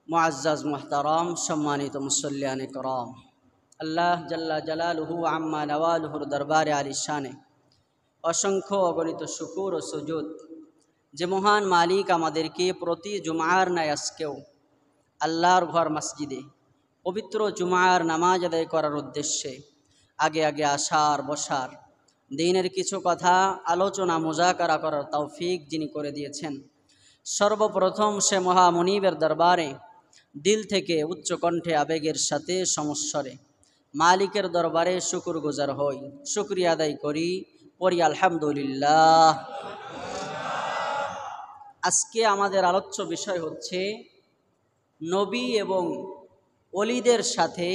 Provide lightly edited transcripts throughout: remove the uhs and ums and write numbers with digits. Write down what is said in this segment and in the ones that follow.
মুআজ্জাজ মুহতারাম সম্মানিত মুসল্লিয়ান کرام, আল্লাহ জাল্লা জালালুহু আম্মা নওয়ালুহুর দরবারে আলিশানে অসংখ্য অগণিত শুকুর ও সুজুদ যে মহান মালিক আমাদেরকে প্রতি জুমার ন্যায় আজকেও আল্লাহর ঘর মসজিদে পবিত্র জুমার নামাজ আদায় করার উদ্দেশ্যে আগে আগে আসার বসার দিনের কিছু কথা আলোচনা মুজাকারা করার তৌফিক যিনি করে দিয়েছেন, সর্বপ্রথম সে মহামনিবের দরবারে দিল থেকে উচ্চ কণ্ঠে আবেগের সাথে সমস্বরে মালিকের দরবারে শুকুর গুজার হই, শুকরিয়া আদায় করি, পড়ি আলহামদুলিল্লাহ। আজকে আমাদের আলোচ্য বিষয় হচ্ছে নবী এবং ওলিদের সাথে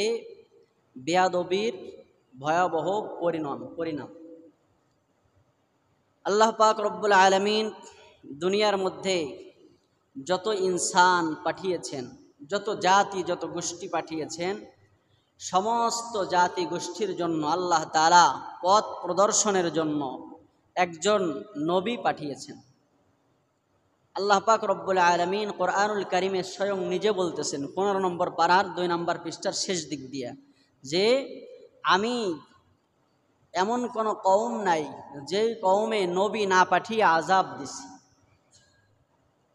বেয়াদবির ভয়াবহ পরিণাম। আল্লাহ পাক রব্বুল আলামিন দুনিয়ার মধ্যে যত ইনসান পাঠিয়েছেন, যত জাতি যত গোষ্ঠী পাঠিয়েছেন, সমস্ত জাতি গোষ্ঠীর জন্য আল্লাহ তাআলা পথ প্রদর্শনের জন্য একজন নবী পাঠিয়েছেন। আল্লাহ পাক রব্বুল আলামিন কোরআনুল কারিমে স্বয়ং নিজে বলতেছেন 15 নম্বর পারার 2 নম্বর পৃষ্ঠার শেষ দিক দিয়ে যে আমি এমন কোনো কওম নাই যে কওমে নবী না পাঠিয়ে আযাব দিছি।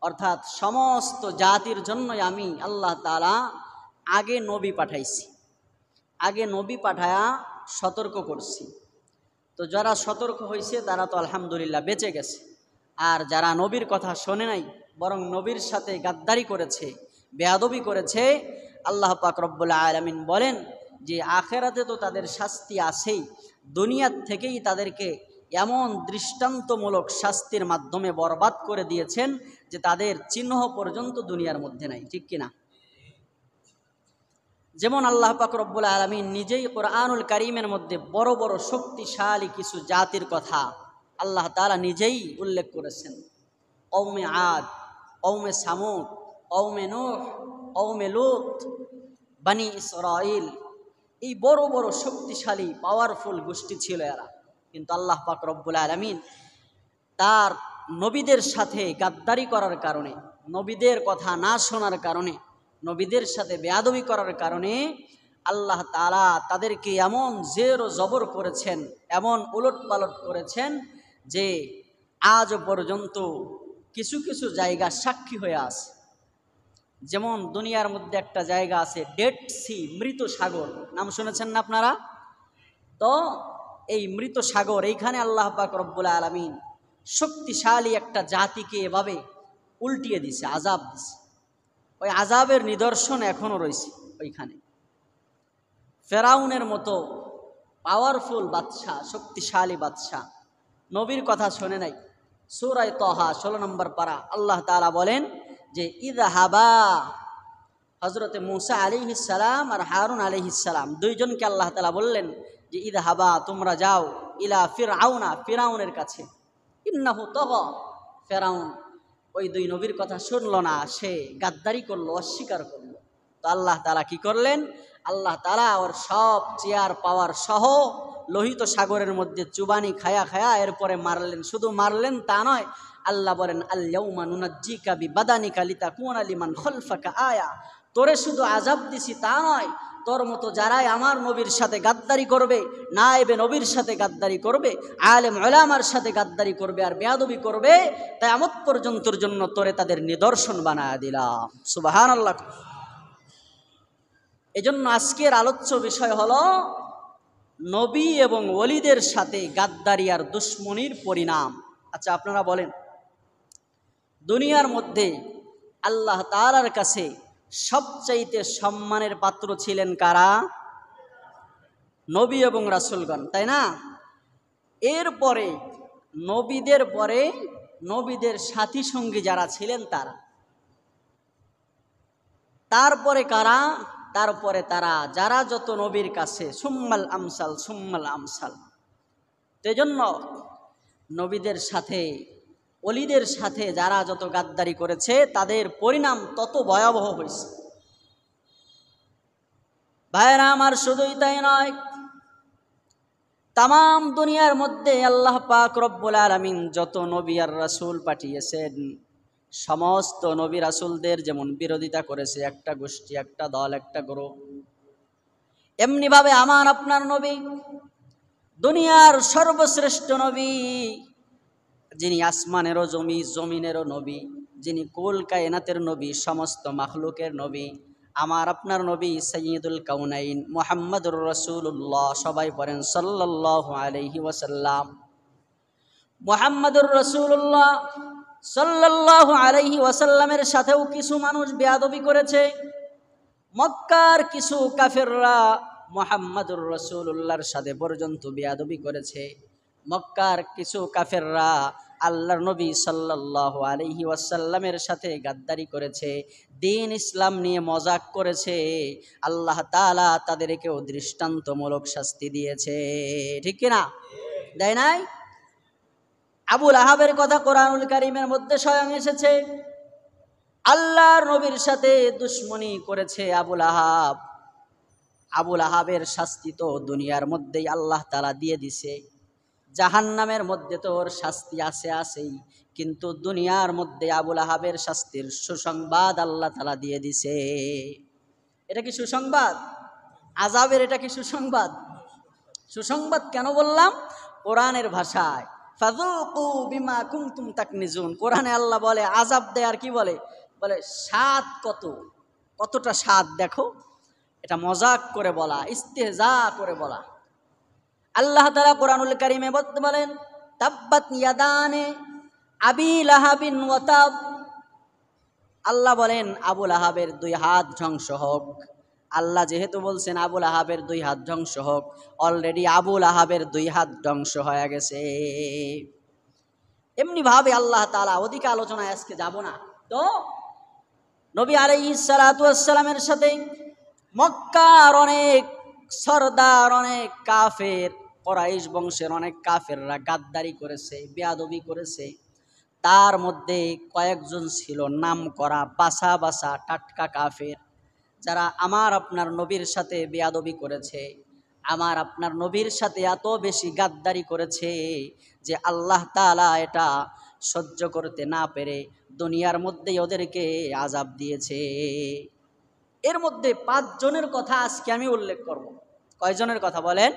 অর্থাৎ সমস্ত জাতির জন্যই আমি আল্লাহ তাআলা আগে নবী পাঠাইছি, আগে নবী পাঠায়া সতর্ক করছি। তো যারা সতর্ক হয়েছে তারা তো আলহামদুলিল্লাহ বেঁচে গেছে, আর যারা নবীর কথা শোনে নাই বরং নবীর সাথে গাদ্দারি করেছে, বেয়াদবি করেছে, আল্লাহ পাক রব্বুল আলামিন বলেন যে আখিরাতে তো তাদের শাস্তি আছেই, দুনিয়ার থেকেই তাদেরকে এমন দৃষ্টান্তমূলক শাস্তির মাধ্যমে বরবাদ করে দিয়েছেন যে তাদের চিহ্ন পর্যন্ত দুনিয়ার মধ্যে নাই। ঠিক কিনা? যেমন আল্লাহ পাক রব্বুল আলামিন নিজেই কোরআনুল কারীমের মধ্যে বড় বড় শক্তিশালী কিছু জাতির কথা আল্লাহ তাআলা নিজেই উল্লেখ করেছেন। কওমে আদ, কওমে সামুদ, কওমে নূহ, কওমে লূত, বনি ইসরাঈল, এই বড় বড় শক্তিশালী পাওয়ারফুল গোষ্ঠী ছিল এরা। কিন্তু আল্লাহ পাক রব্বুল আলামিন তার নবীদের সাথে গাদ্দারি করার কারণে, নবীদের কথা না শোনার কারণে, নবীদের সাথে বেয়াদবি করার কারণে আল্লাহ তাআলা তাদেরকে এমন জের ও জবর করেছেন, এমন উলটপালট করেছেন যে আজ পর্যন্ত কিছু কিছু জায়গা সাক্ষী হয়ে আছে। যেমন দুনিয়ার মধ্যে একটা জায়গা আছে ডেড সি, মৃত সাগর, নাম শুনেছেন না আপনারা? তো এই মৃত সাগর, এইখানে আল্লাহ পাক রব্বুল আলামিন শক্তিশালী একটা জাতিকে এভাবে উল্টিয়ে দিছে, আযাব দিছে। ওই আযাবের নিদর্শন এখনো রয়েছে ওইখানে। ফেরাউনের মতো পাওয়ারফুল বাদশাহ, শক্তিশালী বাদশাহ নবীর কথা শোনে নাই। সূরা তাহা 16 নম্বর পারা আল্লাহ তাআলা বলেন যে ইযহাবা, হযরতে মূসা আলাইহিস সালাম আর হারুন আলাইহিস সালাম দুইজনকে আল্লাহ তাআলা বললেন যে ইযহাবা, তোমরা যাও, ইলা ফিরআউনা, ফিরআউনের কাছে, ইন্নাহু তাগা, ফিরআউন ওই দুই নবীর কথা শুনলো না, সে গাদ্দারি করলো, অস্বীকার করলো। তো আল্লাহ তাআলা কি করলেন? আল্লাহ তাআলা ওর সব চেয়ার পাওয়ার সহ লোহিত সাগরের মধ্যে চুবানি খায়া খায়া এরপরে মারলেন। শুধু মারলেন তা নয়, আল্লাহ বলেন আল-ইয়াউমা নুনাজ্জিকা বিবাদানিকা লিতাকুনা লিমান খালফাকা আয়া, তোরে শুধু আযাব দিছি তা নয়, তোর মতো যারাই আমার নবীর সাথে গাদ্দারি করবে, নায়েবে নবীর সাথে গাদ্দারি করবে, আলেম উলামার সাথে গাদ্দারি করবে আর বেয়াদবি করবে, কিয়ামত পর্যন্তর জন্য তোরে তাদের নিদর্শন বানায়া দিলাম। সুবহানাল্লাহ। এজন্য আজকের আলোচ্য বিষয় হলো নবী এবং ওলিদের সাথে গাদ্দারি আর দুশমনির পরিণাম। আচ্ছা, আপনারা বলেন, দুনিয়ার মধ্যে আল্লাহ তাআলার কাছে সবচাইতে সম্মানের পাত্র ছিলেন কারা? নবী এবং রাসূলগণ, তাই না? এরপরে নবীদের পরে নবীদের সাথী সঙ্গী যারা ছিলেন তারা, তারপরে কারা? তারপরে তারা যারা যত নবীর কাছে, সুম্মাল আমসাল সুম্মাল আমসাল। সেজন্য নবীদের সাথে ওলিদের সাথে যারা যত গাদ্দারি করেছে তাদের পরিণাম তত ভয়াবহ হয়েছে। ভাইরা আমার, শুধুই তাই নয়, তাম দুনিয়ার মধ্যে আল্লাহ পাক রব্বুল আলামিন যত নবী আর রাসূল পাঠিয়েছেন সমস্ত নবী রাসূলদের যেমন বিরোধিতা করেছে একটা গোষ্ঠী, একটা দল, একটা গ্রুপ, এমনিভাবে আমার আপনার নবী দুনিয়ার সর্বশ্রেষ্ঠ নবী, যিনি আসমানেরও জমিনেরও নবী, যিনি কুল কায়নাতের নবী, সমস্ত মাখলুকের নবী, আমার আপনার নবী সাইয়্যিদুল কাউনাইন মুহাম্মদুর রাসূলুল্লাহ। সবাই পড়েন সাল্লাল্লাহু আলাইহি ওয়াসাল্লাম। মুহাম্মদুর রাসূলুল্লাহ সাল্লাল্লাহু আলাইহি ওয়াসাল্লামের সাথেও কিছু মানুষ বেয়াদবি করেছে। মক্কার কিছু কাফেররা মুহাম্মদুর রাসূলুল্লাহর সাথে পর্যন্ত বেয়াদবি করেছে। মক্কার কিছু কাফেররা আল্লাহর নবী সাল্লাল্লাহু আলাইহি ওয়াসাল্লামের সাথে গাদ্দারি করেছে, দ্বীন ইসলাম নিয়ে মজাক করেছে। আল্লাহ তাআলা তাদেরকেও দৃষ্টান্তমূলক শাস্তি দিয়েছে, ঠিক কিনা? দেয় নাই? আবুল আহাবের কথা কোরআনুল কারীমের মধ্যে স্বয়ং এসেছে। আল্লাহর নবীর সাথে দুশমনি করেছে আবুল আহাব। আবুল আহাবের শাস্তি তো দুনিয়ার মধ্যেই আল্লাহ তাআলা দিয়ে দিছে, জাহান্নামের মধ্যে তো ওর শাস্তি আছেই, কিন্তু দুনিয়ার মধ্যে আবুল আহাবের শাস্তির সুসংবাদ আল্লাহ তাআলা দিয়ে দিছে। এটা কি সুসংবাদ? আযাবের এটা কি সুসংবাদ? সুসংবাদ কেন বললাম? কোরআনের ভাষায় ফাযুকু বিমা কুনতুম তাকনিজুন। কোরআনে আল্লাহ বলে আযাব দেয়, আর কি বলে? বলে স্বাদ কতটা স্বাদ দেখো। এটা মজাক করে বলা, ইস্তেহজা করে বলা। আল্লাহ তাআলা কোরআনুল কারীমে বলেন তাব্বাত ইয়াদানে আবি লাহাবিন ওয়া তাব। আল্লাহ বলেন আবুল আহাবের দুই হাত ধ্বংস হোক। আল্লাহ যেহেতু বলছেন আবুল আহাবের দুই হাত ধ্বংস হোক, অলরেডি আবুল আহাবের দুই হাত ধ্বংস হয়ে গেছে। এমনিভাবে আল্লাহ তাআলা, ওদিকে আলোচনায় আজকে যাব না। তো নবী আলাইহিস সালাতু ওয়াস সালামের সাথে মক্কার অনেক সরদার, অনেক কাফের, কুরাইশ বংশের অনেক কাফেররা গাদ্দারি করেছে, বেয়াদবি করেছে। তার মধ্যে কয়েকজন ছিল নাম করা বাসা বাসা টাটকা কাফের, যারা আমার আপনার নবীর সাথে বেয়াদবি করেছে, আমার আপনার নবীর সাথে এত বেশি গাদ্দারি করেছে যে আল্লাহ তাআলা এটা সহ্য করতে না পেরে দুনিয়ার মধ্যেই ওদেরকে আযাব দিয়েছে। এর মধ্যে 5 জনের কথা আজকে আমি উল্লেখ করব। কয়জনের কথা বলেন?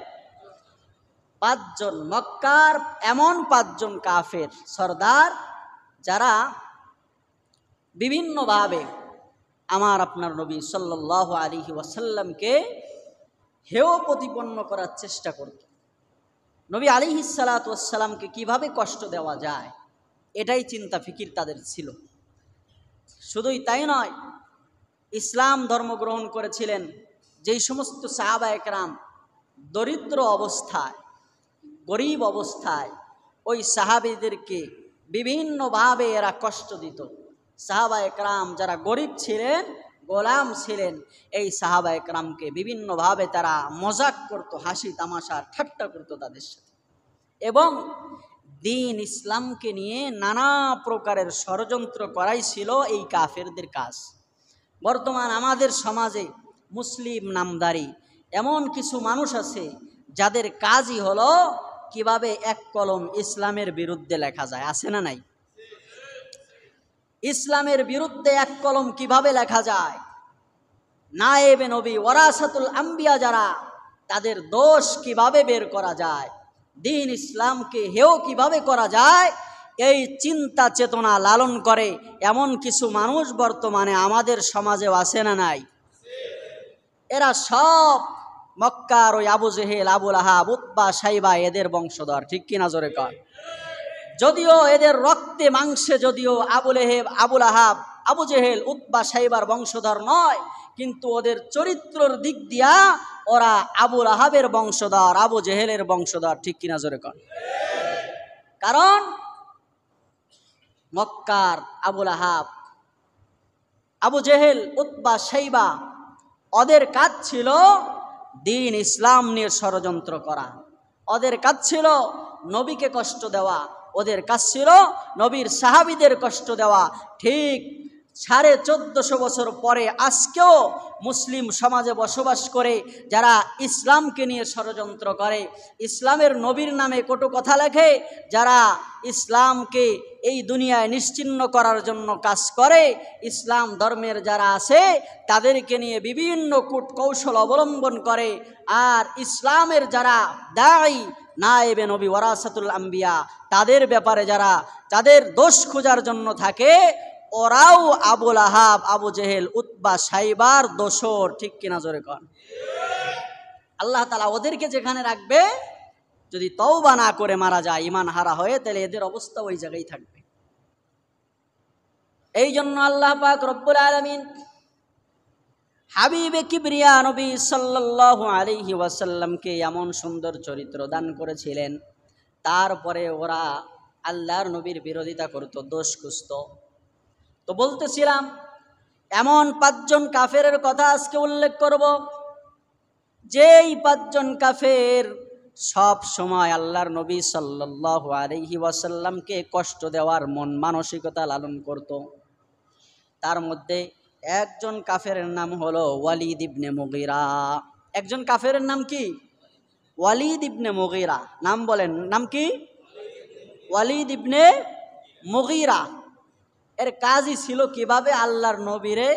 5 জন। মক্কার এমন 5 জন কাফের সরদার যারা বিভিন্নভাবে আমার আপনার নবী সাল্লাল্লাহু আলাইহি ওয়াসাল্লামকে হেয় প্রতিপন্ন করার চেষ্টা করত। নবী আলাইহিস সালাতু ওয়াস সালামকে কিভাবে কষ্ট দেওয়া যায়, এটাই চিন্তা ফিকির তাদের ছিল। শুধুই তাই নয়, ইসলাম ধর্ম গ্রহণ করেছিলেন যেই সমস্ত সাহাবা একরাম দরিদ্র অবস্থায়, গরিব অবস্থায়, ওই সাহাবীদেরকে বিভিন্নভাবে এরা কষ্ট দিত। সাহাবা একরাম যারা গরিব ছিলেন, গোলাম ছিলেন, এই সাহাবা একরামকে বিভিন্নভাবে তারা মজাক করত, হাসি তামাশা ঠাট্টা করত তাদের সাথে, এবং দ্বীন ইসলামকে নিয়ে নানা প্রকারের ষড়যন্ত্র করাই ছিল এই কাফেরদের কাজ। বর্তমান আমাদের সমাজে মুসলিম নামদারি এমন কিছু মানুষ আছে যাদের কাজই হলো কিভাবে এক কলম ইসলামের বিরুদ্ধে লেখা যায়। আছে না নাই? ইসলামের বিরুদ্ধে এক কলম কিভাবে লেখা যায়, নায়েবে নবী ওয়ারাসাতুল আম্বিয়া যারা, তাদের দোষ কিভাবে বের করা যায়, দ্বীন ইসলামকে হেয় কিভাবে করা যায়, এই চিন্তা চেতনা লালন করে এমন কিছু মানুষ বর্তমানে আমাদের সমাজেও আছে না নাই? এরা সব মক্কার ওই আবু জেহেল, আবুল আহাব, উতবা, সাইবা এদের বংশধর, ঠিক কিনা জোরে কর? যদিও এদের রক্তে মাংসে যদিও আবুল আহাব, আবু জেহেল, উতবা, সাইবার বংশধর নয়, কিন্তু ওদের চরিত্রের দিক দিয়া ওরা আবুল আহাবের বংশধর, আবু জেহেলের বংশধর, ঠিক কিনা জোরে কর? কারণ মক্কার আবুল আহাব, আবু জেহেল, উতবা, সাইবা ওদের কাজ ছিল দ্বীন ইসলাম নিয়ে ষড়যন্ত্র করা, ওদের কাজ ছিল নবীকে কষ্ট দেওয়া, ওদের কাজ ছিল নবীর সাহাবীদের কষ্ট দেওয়া। ঠিক 1450 বছর পরে আজকেও মুসলিম সমাজে বসবাস করে যারা ইসলামকে নিয়ে ষড়যন্ত্র করে, ইসলামের নবীর নামে কটু কথা লেখে, যারা ইসলামকে এই দুনিয়ায় নিশ্চিহ্ন করার জন্য কাজ করে, ইসলাম ধর্মের যারা আছে তাদেরকে নিয়ে বিভিন্ন কূটকৌশল অবলম্বন করে, আর ইসলামের যারা দায়ী নায়েবে নবী ওয়ারাসাতুল আম্বিয়া তাদের ব্যাপারে যারা তাদের দোষ খোঁজার জন্য থাকে, ওরাও আবুল আহাব, আবু জেহেল, উতবা, সাইবার দোসর। ঠিক কিনা জোরে কন? আল্লাহ তাআলা ওদেরকে যেখানে রাখবে, যদি তওবা না করে মারা যায় ঈমান হারা হয়ে, তাহলে এদের অবস্থা ওই জায়গায় থাকবে। এই জন্য আল্লাহ পাক রব্বুল আলামিন হাবিবে কিবরিয়া নবী সাল্লাল্লাহু আলাইহি ওয়াসাল্লামকে এমন সুন্দর চরিত্র দান করেছিলেন, তারপরে ওরা আল্লাহর নবীর বিরোধিতা করত, দোষ খুঁজত। তো বলতেছিলাম এমন 5 জন কাফেরের কথা আজকে উল্লেখ করব, যেই 5 জন কাফের সব সময় আল্লাহর নবী সাল্লাল্লাহু আলাইহি ওয়াসাল্লামকে কষ্ট দেওয়ার মন মানসিকতা লালন করত। তার মধ্যে একজন কাফেরের নাম হলো ওয়ালিদ ইবনে মুগীরা। একজন কাফেরের নাম কি? ওয়ালিদ ইবনে মুগীরা। নাম বলেন, নাম কি? ওয়ালিদ ইবনে মুগীরা। এর কাজই ছিল কিভাবে আল্লাহর নবীরে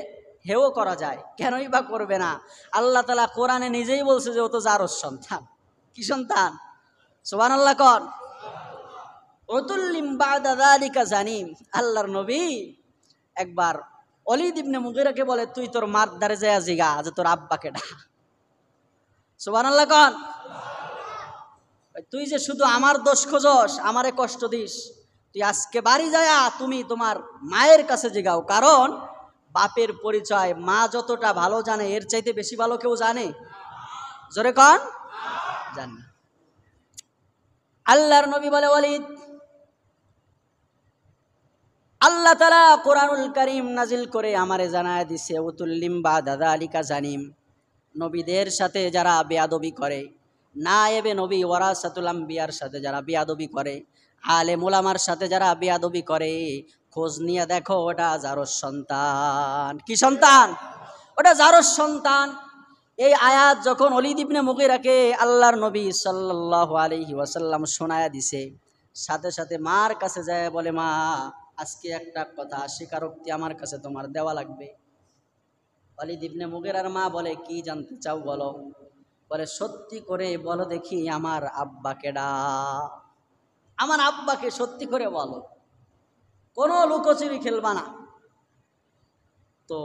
হেও করা যায়। কেনই বা করবে না? আল্লাহ তাআলা কোরআনে নিজেই বলছে যে ও তো জারজ সন্তান। কি সন্তান? সুবহানাল্লাহ কন। উতুল্লিম বাদা যালিকা জানিম। আল্লাহর নবী একবার ওয়ালিদ ইবনে মুগীরাকে বলে, তুই তোর মার দ্বারে যায় জিগা যে তোর আব্বাকে ডা। সুবহানাল্লাহ কন। তুই যে শুধু আমার দোষ খোঁজস, আমারে কষ্ট দিস, তুই আজকে বাড়ি যায় তুমি তোমার মায়ের কাছে জিগাও, কারণ বাপের পরিচয় মা যতটা ভালো জানে এর চাইতে বেশি ভালো কেউ জানে? জোরে কন, জানে। আল্লাহর নবী বলে, ওয়ালিদ, আল্লাহ তাআলা কোরআনুল কারীম নাজিল করে আমারে জানায় দিছে, উতুল্লিম বাদা যালিকা জানিম। নবীদের সাথে যারা বেয়াদবি করে, নায়েবে নবী ওয়ারাসাতুল আম্বিয়ার সাথে যারা বেয়াদবি করে, আলেম উলামার সাথে যারা বেয়াদবি করে, খোঁজ নিয়ে দেখো ওটা জারজ সন্তান। কি সন্তান? ওটা জারজ সন্তান। এই আয়াত যখন ওয়ালিদ ইবনে মুগীরাকে আল্লাহর নবী সাল্লাল্লাহু আলাইহি ওয়াসাল্লাম শোনায়া দিছে, সাথে সাথে মার কাছে যায় বলে, মা, আজকে একটা কথা স্বীকারোক্তি আমার কাছে তোমার দেওয়া লাগবে। ওয়ালিদ ইবনে মুগীরার মা বলে, কি জানতে চাও বলো। বলে, সত্যি করে বলো দেখি আমার আব্বাকে ডা, আমার আব্বাকে সত্যি করে বলো, কোনো লুকোচুরি খেলবা না। তো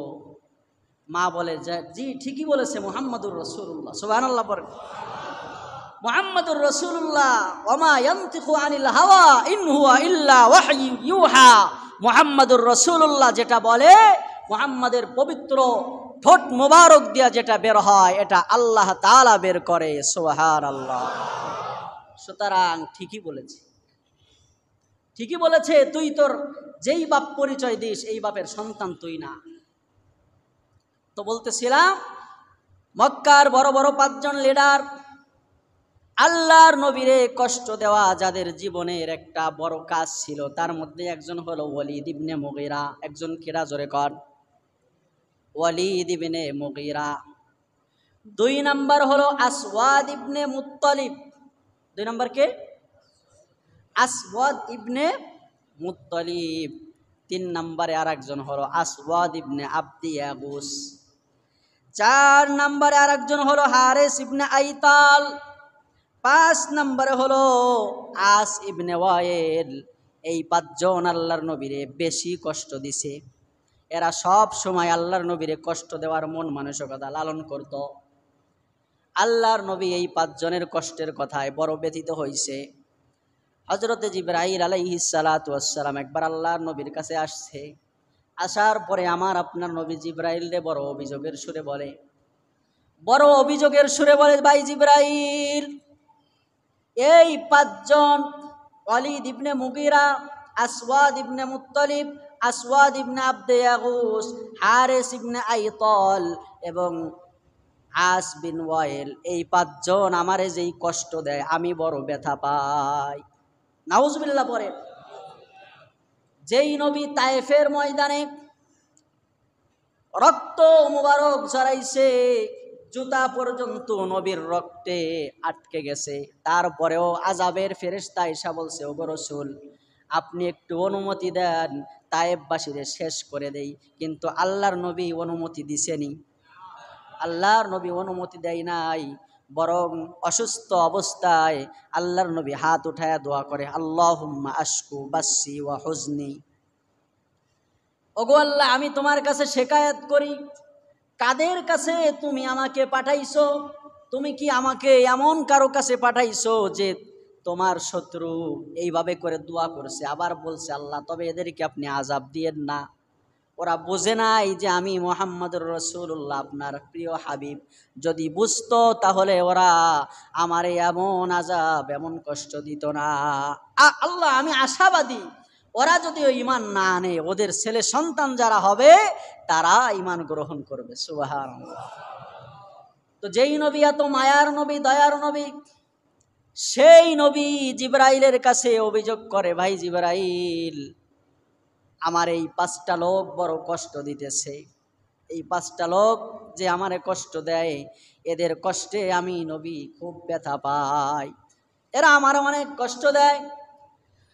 মা বলে, জি ঠিকই বলেছে, মুহাম্মাদুর রাসূলুল্লাহ। সুবহানাল্লাহ পড়েন। মুহাম্মাদুর রাসূলুল্লাহ ওমা ইয়ানতিকু আনিল হাওয়া ইন হুয়া ইল্লা ওয়াহয়ু ইউহা। মুহাম্মাদুর রাসূলুল্লাহ যেটা বলে, মুহাম্মাদের পবিত্র ঠোঁট মোবারক দিয়া যেটা বের হয়, এটা আল্লাহ তাআলা বের করে। সুবহানাল্লাহ। সুতরাং ঠিকই বলেছে, ঠিকই বলেছে। তুই তোর যেই বাপ পরিচয় দিস, এই বাপের সন্তান তুই না। তো বলতেছিলাম, মক্কার বড় বড় 5 জন লিডার, আল্লাহর নবীরে কষ্ট দেওয়া যাদের জীবনের একটা বড় কাজ ছিল, তার মধ্যে একজন হলো ওয়ালিদ ইবনে মুগীরা। একজন কেডা? জোরে কর। ওয়ালিদ ইবনে মুগীরা। 2 নাম্বার হলো আসওয়াদ ইবনে মুত্তালিব। 2 নাম্বার কে? আসওয়াদ ইবনে মুত্তালিব। 3 নাম্বারে আরেকজন হলো আসওয়াদ ইবনে আব্দি ইয়াগুস। 4 নাম্বারে আরেকজন হলো হারিস ইবনে আইতাল। 5 নাম্বারে হলো আস ইবনে ওয়াইল। এই 5 জন আল্লাহর নবীরে বেশি কষ্ট দিছে। এরা সব সময় আল্লাহর নবীরে কষ্ট দেওয়ার মন মানসিকতা লালন করত। আল্লাহর নবী এই 5 জনের কষ্টের কথায় বড় ব্যথিত হয়েছে। হযরতে জিবরাইল আলাইহিস সালাতু ওয়াস সালাম একবার আল্লাহর নবীর কাছে আসছে। আসার পরে আমার আপনার নবী জিবরাইলরে বড় অভিযোগের সুরে বলে, ভাই জিবরাইল, এই 5 জন ওয়ালিদ ইবনে মুগীরা, আসওয়াদ ইবনে মুত্তালিব, আসওয়াদ ইবনে আব্দে ইয়াগুস, হারিস ইবনে আইতাল এবং আস বিন ওয়াইল, এই 5 জন আমারে যেই কষ্ট দেয় আমি বড় ব্যথা পাই। নাউজুবিল্লাহ পড়ে। যেই নবী তায়েফের ময়দানে রক্ত মুবারক ঝরাইছে, জুতা পর্যন্ত নবীর রক্তে আটকে গেছে। তারপরেও আযাবের ফেরেশতা এসে বলছে, ওগো রাসূল আপনি একটু অনুমতি দেন তায়েববাসীরে শেষ করে দেই। কিন্তু আল্লাহর নবী অনুমতি দিছেনি? আল্লাহর নবী অনুমতি দেয় নাই, বরং অসুস্থ অবস্থায় আল্লাহর নবী হাত উঠায়া দোয়া করে, আল্লাহুম্মা আশকু বাসি ওয়া হুজনি। ওগো আল্লাহ, আমি তোমার কাছে শিকায়াত করি, কাদের কাছে তুমি আমাকে পাঠাইছো? তুমি কি আমাকে এমন কারো কাছে পাঠাইছো যে তোমার শত্রু এইভাবে করে দোয়া করছে, আবার বলছে আল্লাহ তবে এদেরকে আপনি আযাব দিয়েন না? ওরা বোঝে নাই যে আমি মুহাম্মদুর রাসূলুল্লাহ আপনার প্রিয় হাবিব। যদি বুঝতো তাহলে ওরা আমারে এমন আযাব এমন কষ্ট দিত না। আল্লাহ আমি আশাবাদী, ওরা যদি ঈমান না আনে ওদের ছেলে সন্তান যারা হবে তারা ঈমান গ্রহণ করবে। সুবহানাল্লাহ। তো যেই নবী এত মায়ার নবী, দয়ার নবী, সেই নবী জিবরাইলের কাছে অভিযোগ করে, ভাই জিবরাইল আমার এই 5টা লোক বড় কষ্ট দিতেছে, এই 5টা লোক যে আমারে কষ্ট দেয়, এদের কষ্টে আমি নবী খুব ব্যথা পাই, এরা আমার অনেক কষ্ট দেয়।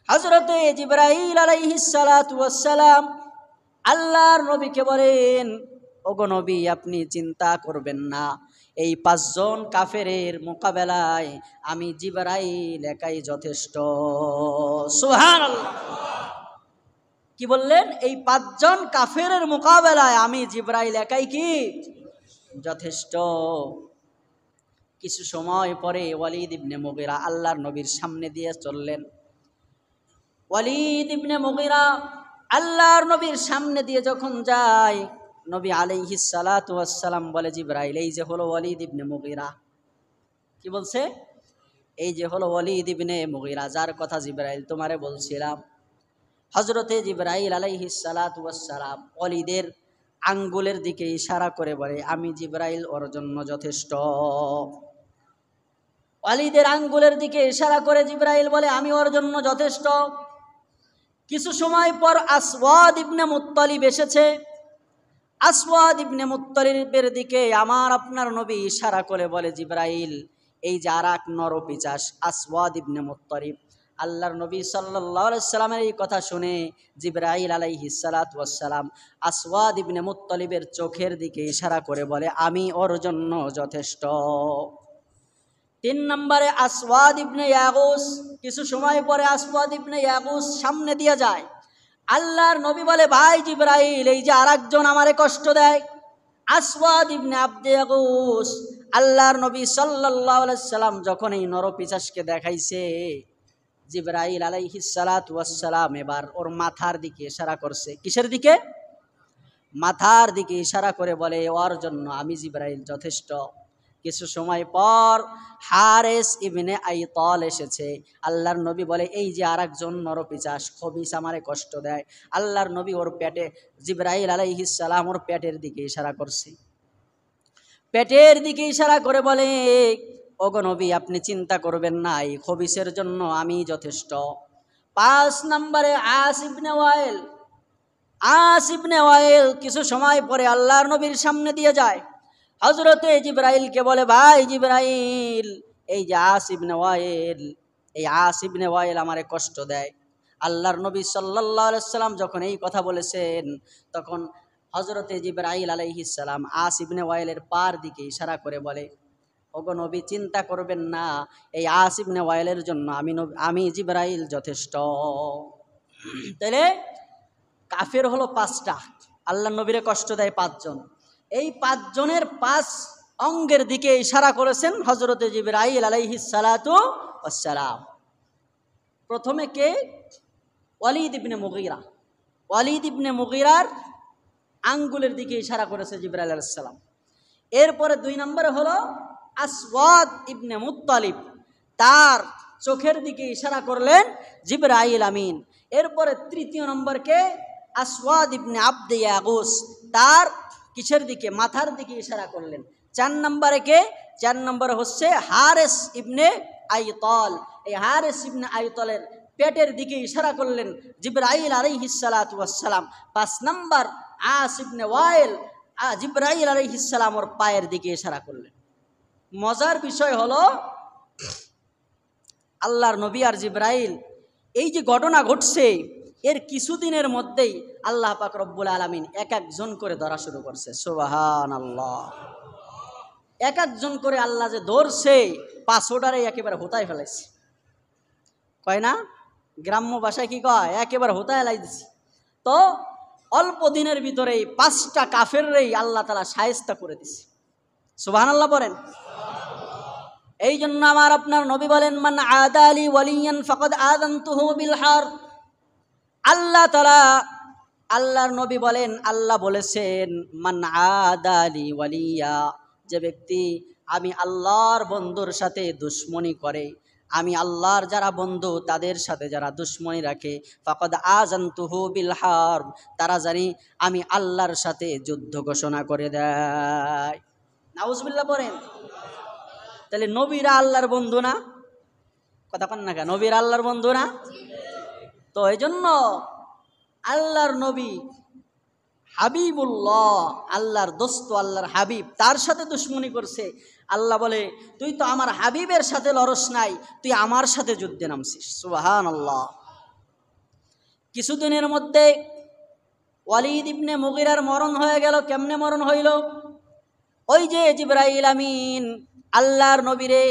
হযরতে জিবরাইল আলাইহিস সালাতু ওয়াস সালাম আল্লাহর নবীকে বলেন, ওগো নবী আপনি চিন্তা করবেন না, এই 5 জন কাফেরের মোকাবেলায় আমি জিবরাইল একাই যথেষ্ট। সুবহানাল্লাহ। কি বললেন? এই 5 জন কাফেরের মোকাবেলায় আমি জিবরাইল একাই কি যথেষ্ট। কিছু সময় পরে ওয়ালিদ ইবনে মুগীরা আল্লাহর নবীর সামনে দিয়ে চললেন। ওয়ালিদ ইবনে মুগীরা আল্লাহর নবীর সামনে দিয়ে যখন যায়, নবী আলাইহিস সালাতু ওয়াস সালাম বলে, জিবরাইল এই যে হলো ওয়ালিদ ইবনে মুগীরা। কি বলছে? এই যে হলো ওয়ালিদ ইবনে মুগীরা, যার কথা জিবরাইল তোমারে বলছিলাম। হযরতে জিবরাইল আলাইহিস সালাতু ওয়াস সালাম ওয়ালিদের আঙ্গুলের দিকে ইশারা করে বলে, আমি জিবরাইল ওর জন্য যথেষ্ট। ওয়ালিদের আঙ্গুলের দিকে ইশারা করে জিবরাইল বলে, আমি ওর জন্য যথেষ্ট। কিছু সময় পর আসওয়াদ ইবনে মুত্তালিব এসেছে। আসওয়াদ ইবনে মুত্তালিবের দিকে আমার আপনার নবী ইশারা করে বলে, জিবরাইল এই যে আর এক নরপিশাচ আসওয়াদ ইবনে মুত্তালিব। আল্লাহর নবী সাল্লাল্লাহু আলাইহি সাল্লামের এই কথা শুনে জিবরাইল আলাইহিস সালাতু ওয়াস সালাম আসওয়াদ ইবনে মুত্তালিবের চোখের দিকে ইশারা করে বলে, আমি ওর জন্য যথেষ্ট। 3 নম্বরে আসওয়াদ ইবনে ইয়াগুস। কিছু সময় পরে আসওয়াদ ইবনে ইয়াগুস সামনে দিয়ে যায়। আল্লাহর নবী বলে, ভাই জিবরাইল এই যে আরেকজন আমারে কষ্ট দেয়, আসওয়াদ ইবনে আব্দে ইয়াগুস। আল্লাহর নবী সাল্লাল্লাহু আলাইহি সাল্লাম যখন এই নরপিশাচকে দেখাইছে, জিবরাইল আলাইহিস সালাতু ওয়াস সালাম এবার ওর মাথার দিকে ইশারা করছে। কিসের দিকে? মাথার দিকে ইশারা করে বলে, ওর জন্য আমি জিবরাইল যথেষ্ট। কিছু সময় পর হারেস ইবনে আইতাল এসেছে। আল্লাহর নবী বলে, এই যে আরেকজন নরপিশাচ খবিস আমারে কষ্ট দেয়। আল্লাহর নবী ওর পেটে, জিবরাইল আলাইহিস সালাম ওর পেটের দিকে ইশারা করছে। পেটের দিকে ইশারা করে বলে, ওগো নবী আপনি চিন্তা করবেন না, এই খবিসের জন্য আমি যথেষ্ট। 5 নম্বরে আস ইবনে ওয়াইল। আস ইবনে ওয়াইল কিছু সময় পরে আল্লাহর নবীর সামনে দিয়ে যায়। হযরতে জিবরাইলকে বলে, ভাই জিবরাইল এই যে আস ইবনে ওয়াইল, এই আস ইবনে ওয়াইল আমারে কষ্ট দেয়। আল্লাহর নবী সাল্লাল্লাহু আলাইহি সাল্লাম যখন এই কথা বলেছেন, তখন হযরতে জিবরাইল আলাইহিস সালাম আস ইবনে ওয়াইলের পার দিকে ইশারা করে বলে, ওগো নবী চিন্তা করবেন না, এই আস ইবনে ওয়াইলের জন্য আমি জিবরাইল যথেষ্ট। তাহলে কাফের হলো 5টা, আল্লাহর নবীরে কষ্ট দেয় 5 জন। এই 5 জনের 5 অঙ্গের দিকে ইশারা করেছেন হযরতে জিবরাইল আলাইহিস সালাতু ওয়াস সালাম। প্রথমে কে? ওয়ালিদ ইবনে মুগীরা। ওয়ালিদ ইবনে মুগীরার আঙ্গুলের দিকে ইশারা করেছে জিবরাইল আলাইহিস সালাম। এরপরে 2 নম্বরে হলো আসওয়াদ ইবনে মুত্তালিব, তার চোখের দিকে ইশারা করলেন জিবরাইল আমিন। এরপরে 3 নম্বরকে আসওয়াদ ইবনে আব্দে ইয়াগুস, তার কিসের দিকে? মাথার দিকে ইশারা করলেন। 4 নম্বরে কে? 4 নম্বরে হচ্ছে হারেস ইবনে আইতাল। এই হারেস ইবনে আইতালের পেটের দিকে ইশারা করলেন জিবরাইল আলাইহিস সালাতু ওয়াস সালাম। 5 নম্বর আস ইবনে ওয়াইল। জিবরাইল আলাইহিস সালাম ওর পায়ের দিকে ইশারা করলেন। মজার বিষয় হলো আল্লাহর নবী আর জিবরাইল এই যে ঘটনা ঘটছে এর কিছুদিনের মধ্যেই আল্লাহ পাক রব্বুল আলামিন এক একজন করে ধরা শুরু করছে। সুবহানাল্লাহ। এক একজন করে আল্লাহ যে ধরছে পাঁচোটারে একেবারে হোতায় ফেলাইছে, কয় না গ্রাম্য ভাষায় কি কয়, একেবারে হোতায় লাই দিছি। তো অল্প দিনের ভিতরেই 5টা কাফেররেই আল্লাহ তাআলা শায়েস্তা করে দিছে। সুবহানাল্লাহ বলেন। এই জন্য আমার আপনার নবী বলেন, মান আদালি ওয়ালিয়ান ফাকাদ আযানতুহু বিল হারব। আল্লাহ তাআলা, আল্লাহর নবী বলেন, আল্লাহ বলেছেন মান আদালি ওয়ালিয়া, যে ব্যক্তি আমি আল্লাহর বন্ধুর সাথে দুশমনি করে, আমি আল্লাহর যারা বন্ধু তাদের সাথে যারা দুশমনি রাখে, ফাকাদ আযানতুহু বিল হারব, তারা জানি আমি আল্লাহর সাথে যুদ্ধ ঘোষণা করে দেয়। নাউজুবিল্লাহ পড়েন। তাহলে নবীরা আল্লাহর বন্ধু না? কথা কন না কেন? নবীরা আল্লাহর বন্ধু না? তো এই জন্য আল্লাহর নবী হাবিবুল্লাহ, আল্লাহর দোস্ত, আল্লাহর হাবিব, তার সাথে দুশমনি করছে। আল্লাহ বলে তুই তো আমার হাবিবের সাথে লড়স নাই, তুই আমার সাথে যুদ্ধে নামছিস। সুবহানাল্লাহ। কিছুদিনের মধ্যে ওয়ালিদ ইবনে মুগিরার মরণ হয়ে গেল। কেমনে মরণ হইল? ওই যে জিবরাইল আমিন আল্লাহর নবীরে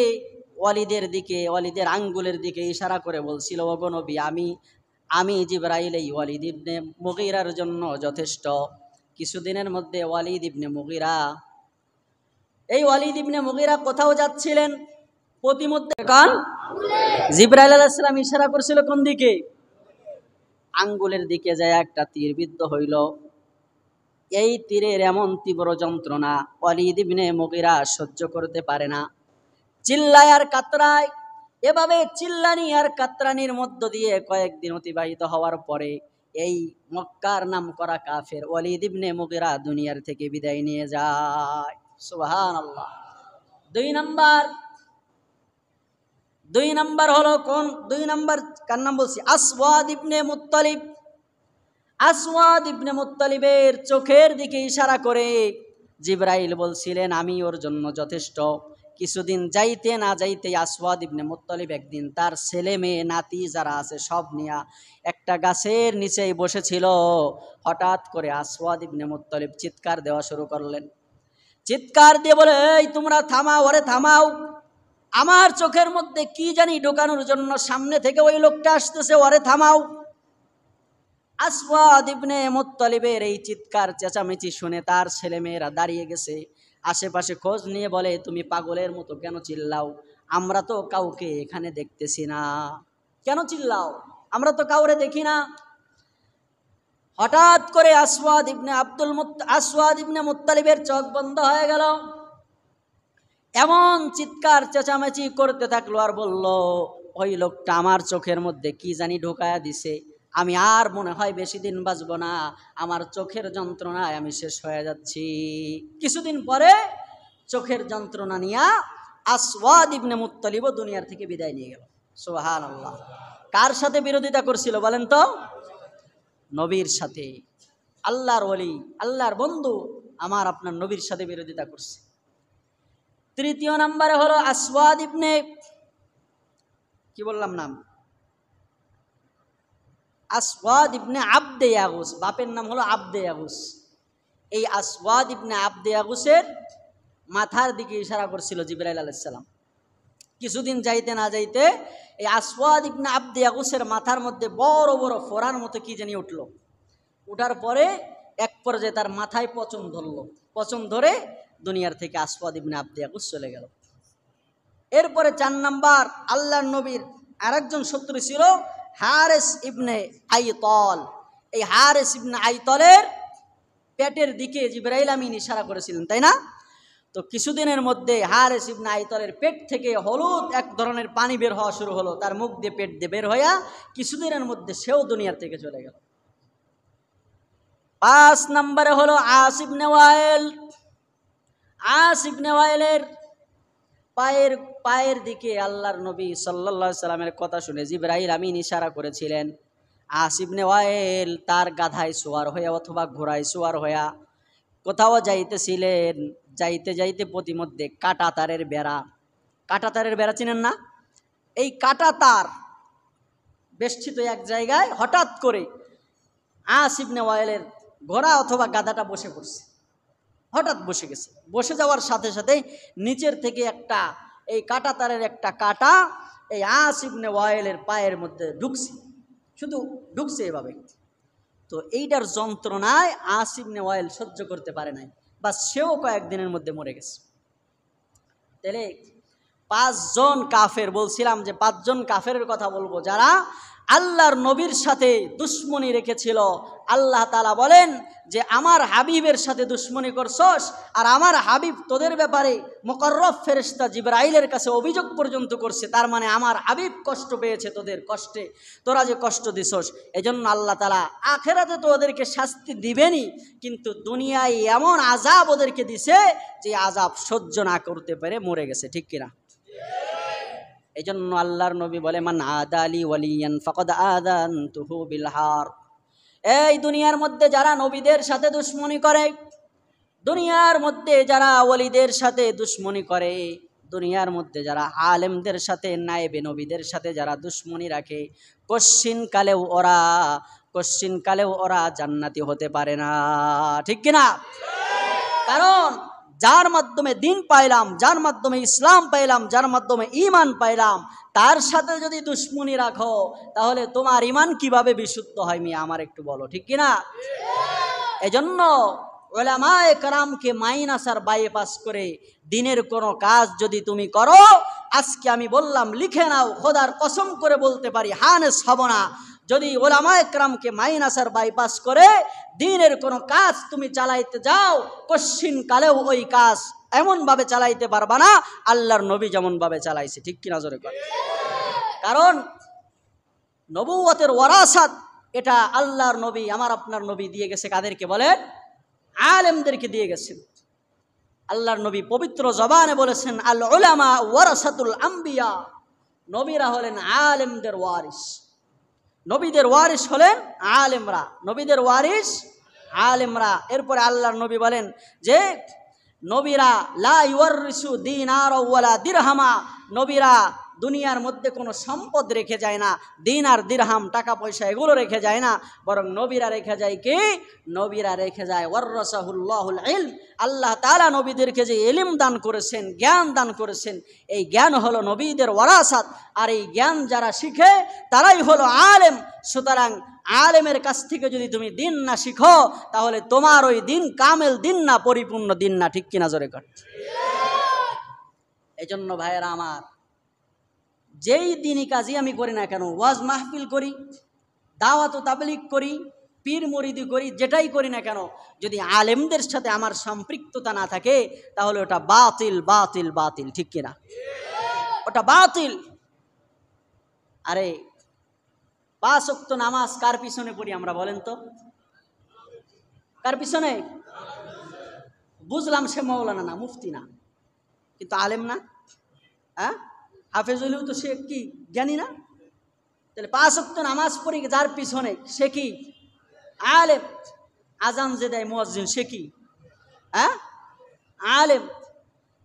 ওয়ালিদের দিকে, ওয়ালিদের আঙ্গুলের দিকে ইশারা করে বলছিল, ওগো নবী, আমি জিবরাইল এই ওয়ালিদ ইবনে মুগিরার জন্য যথেষ্ট। কিছুদিনের মধ্যে ওয়ালিদ ইবনে মুগিরা, এই ওয়ালিদ ইবনে মুগিরা কোথাও যাচ্ছিলেন, প্রতিমধ্যে কান জিবরাইল আলাইহিস সালাম ইশারা করছিল কোন দিকে? আঙ্গুলের দিকে যায় একটা তীর বিদ্ধ হইল। এই তীরের এমন তীব্র যন্ত্রণা ওয়ালিদ ইবনে মুগিরা সহ্য করতে পারে না, চিল্লায় আর কাতরায়। এভাবে চিল্লানি আর কাতরানির মধ্য দিয়ে কয়েকদিন অতিবাহিত হওয়ার পরে এই মক্কার নাম করা কাফের ওয়ালিদ ইবনে মুগিরা দুনিয়ার থেকে বিদায় নিয়ে যায়। সুবহানাল্লাহ। দুই নাম্বার হলো কোন? 2 নাম্বার কার নাম বলছি? আসওয়াদ ইবনে মুত্তালিব। আসওয়াদ ইবনে মুত্তালিবের চোখের দিকে ইশারা করে জিবরাইল বলছিলেন আমি ওর জন্য যথেষ্ট। কিছুদিন যাইতে না যাইতে আসওয়াদ ইবনে মুত্তালিব একদিন তার ছেলে মেয়ে নাতি যারা আছে সব নিয়ে একটা গাছের নিচেই বসেছিল। হঠাৎ করে আসওয়াদ ইবনে মুত্তালিব চিৎকার দেওয়া শুরু করলেন। চিৎকার দিয়ে বলে, এই তোমরা থামাও, ওরে থামাও, আমার চোখের মধ্যে কি জানি ঢোকানোর জন্য সামনে থেকে ওই লোকটা আসতেছে, ওরে থামাও। আসওয়াদ ইবনে মুত্তালিবের এই চিৎকার চেঁচামেচি শুনে তার ছেলে মেয়েরা দাঁড়িয়ে গেছে। আশেপাশে খোঁজ নিয়ে বলে, তুমি পাগলের মতো কেন চিল্লাও? আমরা তো কাউকে এখানে দেখতেছি না, কেন চিল্লাও? আমরা তো কাউরে দেখি না। হঠাৎ করে আসওয়াদ ইবনে মুত্তালিবের চোখ বন্ধ হয়ে গেল। এমন চিৎকার চেঁচামেচি করতে থাকলো আর বলল, ওই লোকটা আমার চোখের মধ্যে কি জানি ঢোকায়া দিছে, আমি আর মনে হয় বেশি দিন বাঁচব না, আমার চোখের যন্ত্রণায় আমি শেষ হয়ে যাচ্ছি। কিছুদিন পরে চোখের যন্ত্রণা নিয়ে আসওয়াদ ইবনে মুত্তালিব দুনিয়ার থেকে বিদায় নিয়ে গেল। সুবহানাল্লাহ। কার সাথে বিরোধিতা করছিল বলেন তো? নবীর সাথে। আল্লাহর ওলি, আল্লাহর বন্ধু আমার আপনার নবীর সাথে বিরোধিতা করছে। 3 নম্বরে হলো আসওয়াদ ইবনে, কি বললাম নাম? আসওয়াদ ইবনে আবদে ইয়াগুস, বাপের নাম হলো আবদে ইয়াগুস। এই আসওয়াদ ইবনে আবদে ইয়াগুসের মাথার দিকে ইশারা করছিল জিবরাইল আলাইহিস সালাম। কিছুদিন যাইতে না যাইতে এই আসওয়াদ ইবনে আবদে ইয়াগুসের মাথার মধ্যে বড় বড় ফোড়ার মতো কি জানি উঠলো। উঠার পরে এক পর্যায়ে তার মাথায় পচন ধরলো। পচন ধরে দুনিয়ার থেকে আসওয়াদ ইবনে আবদে ইয়াগুস চলে গেল। এরপরে 4 নাম্বার আল্লাহর নবীর আরেকজন শত্রু ছিল হারেস ইবনে আইতল। এই হারেস ইবনে আইতলের পেটের দিকে জিবরাইল আমিন ইশারা করেছিলেন, তাই না? তো কিছুদিনের মধ্যে হারেস ইবনে আইতলের পেট থেকে হলুদ এক ধরনের পানি বের হওয়া শুরু হলো। তার মুখ দিয়ে পেট দিয়ে বের হইয়া কিছুদিনের মধ্যে সেও দুনিয়ার থেকে চলে গেল। 5 নম্বরে হলো আস ইবনে ওয়াইল। আস ইবনে ওয়াইলের পায়ের দিকে আল্লাহর নবী সাল্লাল্লাহু আলাইহি সাল্লামের কথা শুনে জিবরাইল আমিন ইশারা করেছিলেন। আস ইবনে ওয়াইল তার গাধায় সোয়ার হইয়া অথবা ঘোড়ায় সোয়ার হইয়া কোথাও যাইতেছিলেন, যাইতে যাইতে প্রতিমধ্যে কাঁটা তারের বেড়া চিনেন না? এই কাঁটা তার বেষ্টিত এক জায়গায় হঠাৎ করে আস ইবনে ওয়াইলের ঘোড়া অথবা গাধাটা বসে পড়ছে, হঠাৎ বসে গেছে। বসে যাওয়ার সাথে সাথে নিচের থেকে একটা এই কাঁটা তারের একটা কাঁটা এই আস ইবনে ওয়াইলের পায়ের মধ্যে ঢুকছে, শুধু ঢুকছে এভাবে। তো এইটার যন্ত্রণায় আস ইবনে ওয়াইল সহ্য করতে পারে নাই, বা সেও কয়েকদিনের মধ্যে মরে গেছে। তাহলে 5 জন কাফের, বলছিলাম যে 5 জন কাফেরের কথা বলবো যারা আল্লাহর নবীর সাথে দুশ্মনী রেখেছিল। আল্লাহ তাআলা বলেন যে আমার হাবিবের সাথে দুশ্মনী করছস, আর আমার হাবিব তোদের ব্যাপারে মুকররব ফেরেশতা জিবরাইলের কাছে অভিযোগ পর্যন্ত করছে। তার মানে আমার হাবিব কষ্ট পেয়েছে তোদের কষ্টে, তোরা যে কষ্ট দিছস। এজন্য আল্লাহ তাআলা আখিরাতে তো ওদেরকে শাস্তি দিবেনই, কিন্তু দুনিয়ায় এমন আযাব ওদেরকে দিছে যে আযাব সহ্য না করতে পেরে মরে গেছে। ঠিক কিনা? এই জন্য আল্লাহর নবী বলে, মান আদালি ওয়ালিয়ান ফাকাদ আযানতুহু বিল হারব। এই দুনিয়ার মধ্যে যারা নবীদের সাথে দুশ্মনী করে, দুনিয়ার মধ্যে যারা ওলিদের সাথে দুশ্মনী করে, দুনিয়ার মধ্যে যারা আলেমদের সাথে নায়েবে নবীদের সাথে যারা দুশ্মনী রাখে, কশ্চিনকালেও ওরা জান্নাতি হতে পারে না। ঠিক কিনা? কারণ যার মাধ্যমে দিন পাইলাম, যার মাধ্যমে ইসলাম পাইলাম, যার মাধ্যমে ঈমান পাইলাম, তার সাথে যদি দুশ্মনী রাখো তাহলে তোমার ঈমান কিভাবে বিশুদ্ধ হয় মিয়া? আমার একটু বলো, ঠিক কিনা? এজন্য উলামায়ে কেরামকে মাইনাস আর বাইপাস করে দিনের কোনো কাজ যদি তুমি করো, আজকে আমি বললাম লিখে নাও, খোদার কসম করে বলতে পারি হানেস হব না। যদি উলামায়ে কেরামকে মাইনাস আর বাইপাস করে দিনের কোনো কাজ তুমি চালাইতে যাও, কশ্চিন কালেও ওই কাজ এমনভাবে চালাইতে পারবা না আল্লাহর নবী যেমনভাবে চালাইছে। ঠিক কিনা? জোরে কর। কারণ নবুয়তের ওয়ারাসাত এটা আল্লাহর নবী, আমার আপনার নবী দিয়ে গেছে কাদেরকে বলেন? আলেমদেরকে দিয়ে গেছেন। আল্লাহর নবী পবিত্র জবানে বলেছেন, আল উলামা ওয়ারাসাতুল আম্বিয়া। নবীরা হলেন আলেমদের ওয়ারিস। নবীদের ওয়ারিস হলেন আলেমরা, নবীদের ওয়ারিস আলেমরা। এরপরে আল্লাহর নবী বলেন যে নবীরা লা ইউরিসু দিনার ওয়ালা দিরহামা, নবীরা দুনিয়ার মধ্যে কোনো সম্পদ রেখে যায় না, দিনার দিরহাম টাকা পয়সা এগুলো রেখে যায় না, বরং নবীরা রেখে যায় কি? নবীরা রেখে যায় ওয়াররাসাহুল্লাহুল ইলম। আল্লাহ তাআলা নবীদেরকে যে ইলম দান করেছেন, জ্ঞান দান করেছেন, এই জ্ঞান হলো নবীদের ওয়ারাসাত। আর এই জ্ঞান যারা শিখে তারাই হলো আলেম। সুতরাং আলেমের কাছ থেকে যদি তুমি দিন না শিখো তাহলে তোমার ওই দিন কামেল দিন না, পরিপূর্ণ দিন না। ঠিক কিনা? জোরে কর। এই জন্য ভাইয়েরা আমার, যেই দিনই কাজই আমি করি না কেন, ওয়াজ মাহফিল করি, দাওয়াত ও তাবলীগ করি, পীর মুরিদি করি, যেটাই করি না কেন, যদি আলেমদের সাথে আমার সম্পৃক্ততা না থাকে তাহলে ওটা বাতিল বাতিল বাতিল। ঠিক কিনা? ওটা বাতিল। আরে 5 ওয়াক্ত নামাজ কার পিছনে পড়ি আমরা বলেন তো? কার পিছনে? বুঝলাম সে মৌলানা না, মুফতি না, কিন্তু আলেম না। হ্যাঁ, হাফেজ হইলেও তো সে কি জ্ঞানী না? তাহলে 5 ওয়াক্ত নামাজ পড়ি যার পিছনে, সে কি? আলেম। আজান যে দেয় মুয়াজ্জিন, সে কি? হ্যাঁ, আলেম।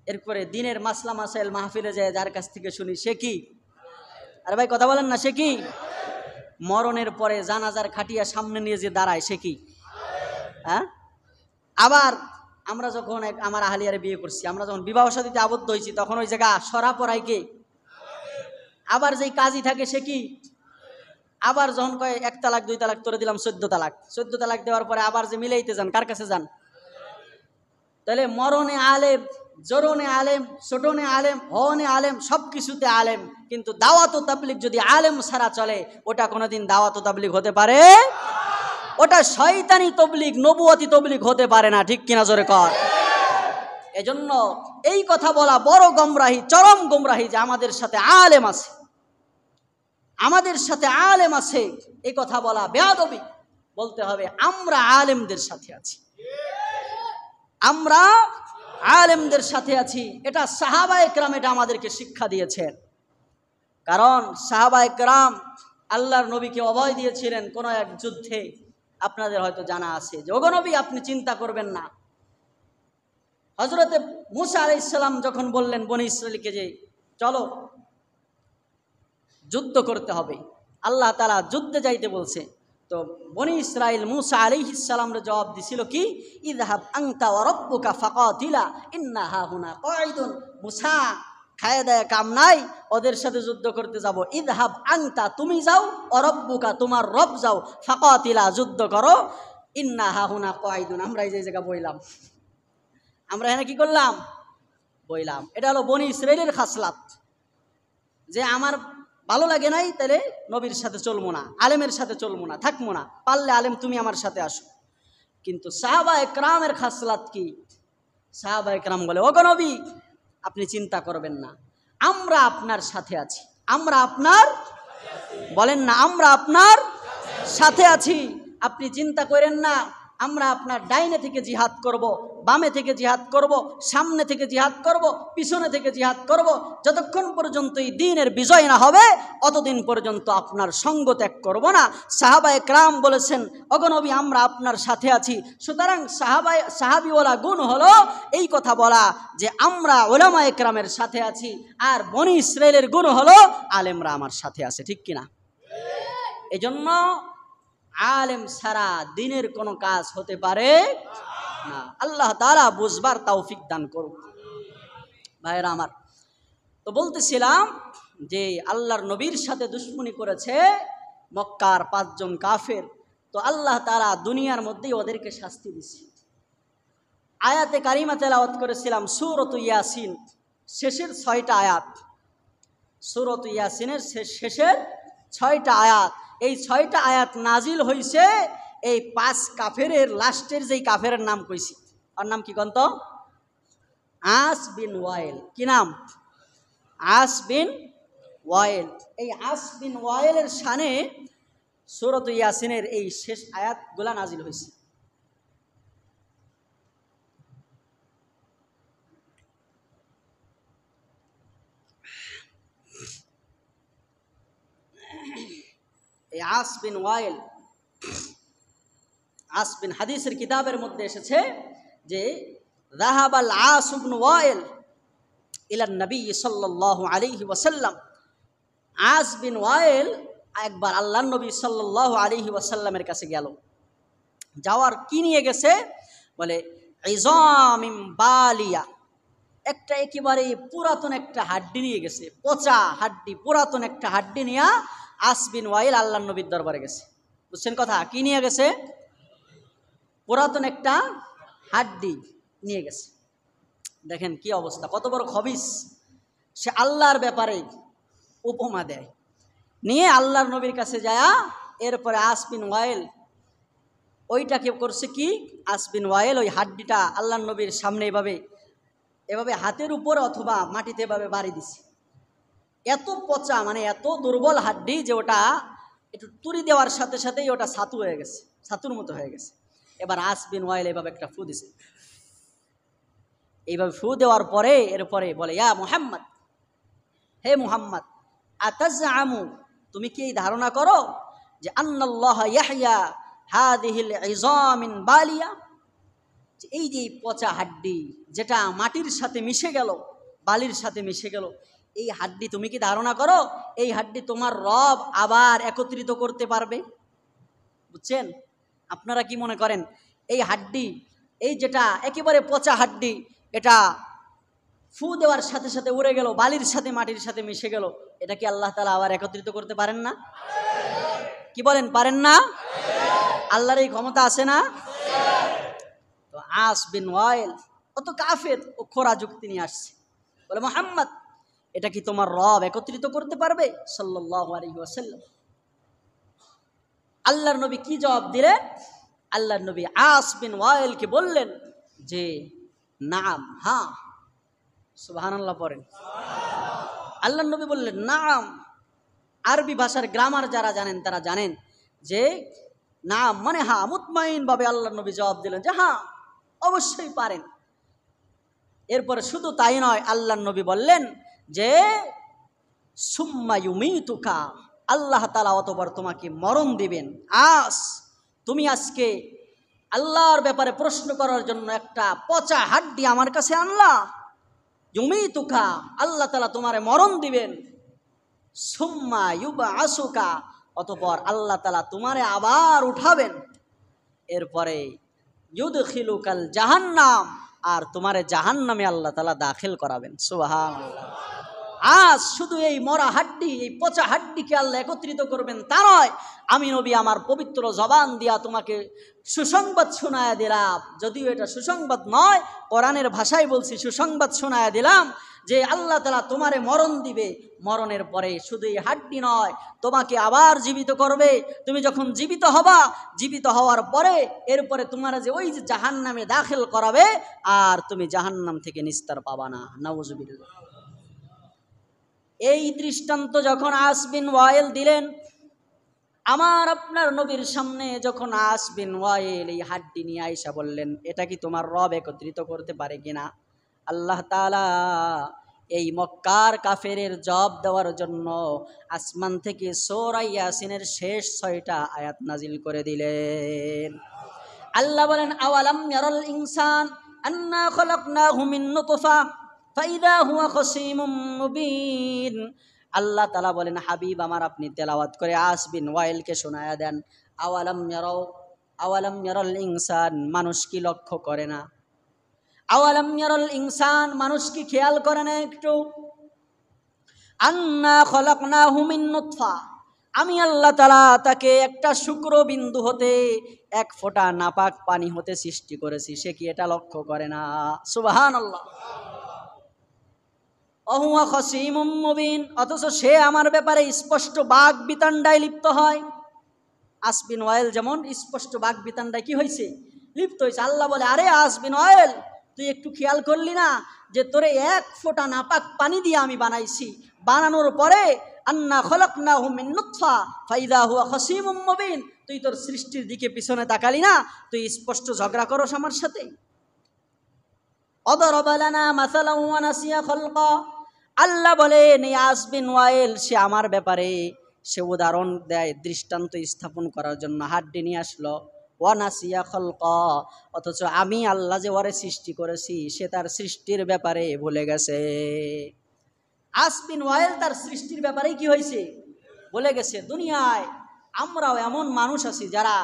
এরপরে দিনের মাসলা মাসাইল মাহফিলে যায় যার কাছ থেকে শুনি, সে কি? আরে ভাই কথা বলেন না, সে কি? মরণের পরে জানাজার খাটিয়া সামনে নিয়ে যে দাঁড়ায়, সে কি? হ্যাঁ। আবার আমরা যখন আমার আহলিয়ারে বিয়ে করছি, আমরা যখন বিবাহ শাদীতে আবদ্ধ হয়েছি, তখন ওই জায়গা সরা পড়াই কে? আবার যেই কাজী থাকে সে কি? আবার যখন কয় 1 তালাক 2 তালাক তোরে দিলাম 14 তালাক, 14 তালাক দেওয়ার পরে আবার যে মিলাইতে যান, কার কাছে যান? তাহলে মরণে আলেম, জরনে আলেম, ছোটনে আলেম, হনে আলেম, সব কিছুতে আলেম, কিন্তু দাওয়াত ও তাবলীগ যদি আলেম ছাড়া চলে, ওটা কোনোদিন দাওয়াত ও তাবলীগ হতে পারে? ওটা শয়তানি তবলীগ, নবুয়তি তবলীগ হতে পারে না। ঠিক কিনা? জোরে কর। এজন্য এই কথা বলা বড় গোমরাহি, চরম গোমরাহি যে আমাদের সাথে আলেম আছে, আমাদের সাথে আলেম আছে, এই কথা বলা বেয়াদবি। বলতে হবে আমরা আলেমদের সাথে আছি, আমরা আলেমদের সাথে আছি। এটা সাহাবায়ে কেরাম এটা আমাদেরকে শিক্ষা দিয়েছেন। কারণ সাহাবায়ে কেরাম আল্লাহর নবীকে অভয় দিয়েছিলেন কোন এক যুদ্ধে। আপনাদের হয়তো জানা আছে যে ওগো নবী, আপনি চিন্তা করবেন না, হযরতে মূসা আলাইহিস সালাম যখন বললেন বনি ইসরাইলকে যে চলো যুদ্ধ করতে হবে, আল্লাহ তাআলা যুদ্ধে যাইতে বলছে, তো বনি ইসরাইল মূসা আলাইহিস সালামের জবাব দিছিল কি, ইযহাব আনতা ওয়া রাব্বুকা ফাকাতিলা ইন্না হাহুনা কাঈদুন। মূসা খায় দেয় কাম নাই, ওদের সাথে যুদ্ধ করতে যাব। ইযহাব আনতা, তুমি যাও, ওয়া রাব্বুকা, তোমার রব যাও, ফাকাতিলা, যুদ্ধ করো, ইন্না হাহুনা কাঈদুন, আমরা এই যে জায়গা বইলাম, আমরা এখানে কি করলাম, বইলাম। এটা হলো বনি ইসরাইলের খাসলাত, যে আমার ভালো লাগে নাই তাহলে নবীর সাথে চলবো না, আলেমের সাথে চলবো না, থাকবো না, পারলে আলেম তুমি আমার সাথে আসো। কিন্তু সাহাবা একরামের খাসলাত কি, সাহাবা একরাম বলে ওগো নবী আপনি চিন্তা করবেন না, আমরা আপনার সাথে আছি, আমরা আপনার, বলেন না, আমরা আপনার সাথে আছি, আপনি চিন্তা করেন না, আমরা আপনার ডাইনে থেকে জিহাদ করব, বামে থেকে জিহাদ করব, সামনে থেকে জিহাদ করব, পিছনে থেকে জিহাদ করব, যতক্ষণ পর্যন্ত এই দ্বীনের বিজয় না হবে অতদিন পর্যন্ত আপনার সঙ্গ ত্যাগ করব না। সাহাবায়ে কেরাম বলেছেন ওগো নবী আমরা আপনার সাথে আছি। সুতরাং সাহাবিওয়ালা গুণ হলো এই কথা বলা যে আমরা উলামায়ে কেরামের সাথে আছি, আর বনি ইসরাইলের গুণ হলো আলেমরা আমার সাথে আছে, ঠিক কিনা? এজন্য আলেম ছাড়া দ্বীনের কোনো কাজ হতে পারে না। আল্লাহ তাআলা বুঝবার তৌফিক দান করুন। ভাইরা আমার, তো বলতেছিলাম যে আল্লাহর নবীর সাথে দুশমনি করেছে মক্কার 5 জন কাফের, তো আল্লাহ তাআলা দুনিয়ার মধ্যেই ওদেরকে শাস্তি দিয়েছে। আয়াতে কারিমা তেলাওয়াত করেছিলাম সূরাত ইয়াসিন শেষের 6টা আয়াত, সূরাত ইয়াসিনের শেষের 6টা আয়াত। এই 6টা আয়াত নাজিল হয়েছে এই 5 কাফেরের লাস্টের যেই কাফেরের নাম কইছি, আর নাম কি কন্ত, আস বিন ওয়াইল। কি নাম? আস বিন ওয়াইল। এই আস বিন ওয়াইলের শানে সূরাত ইয়াসিনের এই শেষ আয়াতগুলা নাজিল হয়েছে। এই আস বিন ওয়াইল, আস বিন, হাদিসের কিতাবের মধ্যে এসেছে যে যাহাবাল আস ইবনে ওয়াইল ইলা নবী সাল্লাল্লাহু আলাইহি ওয়াসাল্লাম। আস বিন ওয়াইল একবার আল্লাহর নবী সাল্লাল্লাহু আলাইহি ওয়াসাল্লামের কাছে গেল। যাওয়ার কি নিয়ে গেছে বলে ইজামিম বালিয়া, একটা একেবারে পুরাতন একটা হাড্ডি নিয়ে গেছে, পচা হাড্ডি, পুরাতন একটা হাড্ডি নিয়ে আস বিন ওয়াইল আল্লাহর নবীর দরবারে গেছে। বুঝছেন কথা? কি নিয়ে গেছে? পুরাতন একটা হাড্ডি নিয়ে গেছে। দেখেন কি অবস্থা, কত বড় খবিস সে, আল্লাহর ব্যাপারে উপমা দেয়, নিয়ে আল্লাহর নবীর কাছে যায়। এরপরে আস বিন ওয়াইল ওইটাকে করছে কি, আস বিন ওয়াইল ওই হাড্ডিটা আল্লাহর নবীর সামনে এভাবে হাতের উপরে অথবা মাটিতে এভাবে বাড়ি দিছে। এত পচা, মানে এত দুর্বল হাড্ডি যে ওটা একটু তুড়ি দেওয়ার সাথে সাথেই ওটা ছাতু হয়ে গেছে, ছাতুর মতো হয়ে গেছে। এবার আস বিন ওয়াইল এভাবে একটা ফু দিছে। এইভাবে ফু দেওয়ার পরে এরপরে বলে ইয়া মুহাম্মদ, হে মুহাম্মদ, আতাজআমু, তুমি কি এই ধারণা করো যে আন্নাল্লাহ ইয়াহইয়া হাযিহিল ইযামিন বালিয়া, যে এই যে পচা হাড্ডি যেটা মাটির সাথে মিশে গেল, বালির সাথে মিশে গেল, এই হাড্ডি তুমি কি ধারণা করো এই হাড্ডি তোমার রব আবার একত্রিত করতে পারবে? বুঝছেন? আপনারা কি মনে করেন এই হাড্ডি, এই যেটা একেবারে পচা হাড্ডি, এটা ফু দেওয়ার সাথে সাথে উড়ে গেল, বালির সাথে মাটির সাথে মিশে গেল, এটা কি আল্লাহ তাআলা আবার একত্রিত করতে পারেন না? কি বলেন, পারেন না? আল্লাহর এই ক্ষমতা আছে না? তো আস বিন ওয়াইল ও তো কাফের, ও খোরা যুক্তি নিয়ে আসছে, বলে মুহাম্মদ এটা কি তোমার রব একত্রিত করতে পারবে সাল্লাল্লাহু আলাইহি ওয়াসাল্লাম? আল্লাহর নবী কি জবাব দিলেন? আল্লাহর নবী আস বিন ওয়াইলকে বললেন যে নাম, হ্যাঁ, সুবহানাল্লাহ পড়েন। আল্লাহর নবী বললেন নাম। আরবি ভাষার গ্রামার যারা জানেন তারা জানেন যে নাম মানে হ্যাঁ, মুতমাইন ভাবে আল্লাহর নবী জবাব দিলেন যে হ্যাঁ অবশ্যই পারেন। এরপরে শুধু তাই নয়, আল্লাহর নবী বললেন যে সুম্মা ইউমিতুকা, আল্লাহ তাআলা অতঃপর তোমাকে মরণ দিবেন। আস, তুমি আজকে আল্লাহর ব্যাপারে প্রশ্ন করার জন্য একটা পচা হাড্ডি আমার কাছে আনলা, জমি তুকা, আল্লাহ তাআলা তোমারে মরণ দিবেন, সুম্মা ইউবআসুকা, অতঃপর আল্লাহ তাআলা তোমারে আবার উঠাবেন, এরপরে ইউদখিলুকাল জাহান্নাম, আর তোমারে জাহান্নামে আল্লাহ তাআলা দাখিল করাবেন। সুবহানাল্লাহ। আজ শুধু এই মরা হাড্ডি, এই পচা হাড্ডিকে আল্লাহ একত্রিত করবেন তা নয়, আমি নবী আমার পবিত্র জবান দিয়া তোমাকে সুসংবাদ শোনায়া দিলাম, যদিও এটা সুসংবাদ নয়, কোরআনের ভাষায় বলছি, সুসংবাদ শোনায়া দিলাম যে আল্লাহ তাআলা তোমারে মরণ দিবে, মরণের পরে শুধু এই হাড্ডি নয়, তোমাকে আবার জীবিত করবে। তুমি যখন জীবিত হবা, জীবিত হওয়ার পরে এরপরে তোমার যে ওই যে জাহান্নামে দাখিল করাবে, আর তুমি জাহান্নাম থেকে নিস্তার পাবা না। নাউজুবিল্লাহ। এই দৃষ্টান্ত যখন আস বিন ওয়াইল দিলেন, আমার আপনার নবীর সামনে যখন আস বিন ওয়াইল এই হাড্ডি নিয়ে আয়েশা বললেন, এটা কি তোমার রব একত্রিত করতে পারে কিনা? আল্লাহ তাআলা এই মক্কার কাফেরের জবাব দেওয়ার জন্য আসমান থেকে সূরা ইয়াসিনের শেষ 6টা আয়াত নাজিল করে দিলেন। আল্লাহ বলেন, আওয়ালাম ইয়ারাল ইনসান আন্না খলাকনাহু মিন নুতফা ফাইদা হুয়া খসীমুম মুবিন। আল্লাহ তাআলা বলেন, হাবিব আমার, আপনি তেলাওয়াত করে আস বিন ওয়াইলকে শোনায়া দেন, আওয়ালাম ইয়ারাল ইনসান, মানুষ কি লক্ষ্য করে না? আওয়ালাম ইয়ারাল ইনসান, মানুষ কি খেয়াল করে না একটু? আন্না খলাকনাহু মিন নুতফা, আমি আল্লাহ তাআলা তাকে একটা শুক্র বিন্দু হতে, এক ফোঁটা নাপাক পানি হতে সৃষ্টি করেছি, সে কি এটা লক্ষ্য করে না? সুবহানাল্লাহ। অহুয়া খসীমুম মুবিন, অথচ সে আমার ব্যাপারে স্পষ্ট বাগ বিতণ্ডায় লিপ্ত হয়। আস বিন ওয়াইল যেমন স্পষ্ট বাগ বিতণ্ডায় কি হয়েছে? লিপ্ত হয়েছে। আল্লাহ বলে, আরে আস বিন ওয়াইল, তুই একটু খেয়াল করলি না যে তোরে এক ফোঁটা নাপাক পানি দিয়ে আমি বানাইছি, বানানোর পরে আন্না খলাকনাহু মিন নুতফা ফাইদা হুয়া খসীমুম মুবিন, তুই তোর সৃষ্টির দিকে পিছনে তাকালি না, তুই স্পষ্ট ঝগড়া করস আমার সাথে। অদরবা লানা মাসালান ওয়া নাসিয়া খালকা, আল্লাহ বলেন এই আস বিন ওয়াইল সে আমার ব্যাপারে সে উদাহরণ দেয়, দৃষ্টান্ত স্থাপন করার জন্য হাড্ডি নিয়ে আসলো। ওয়া নাসিয়া খালকা, অথচ আমি আল্লাহ যে ওরে সৃষ্টি করেছি সে তার সৃষ্টির ব্যাপারে ভুলে গেছে। আস বিন ওয়াইল তার সৃষ্টির ব্যাপারে কি হয়েছে? ভুলে গেছে। দুনিয়ায় আমরাও এমন মানুষ আছি যারা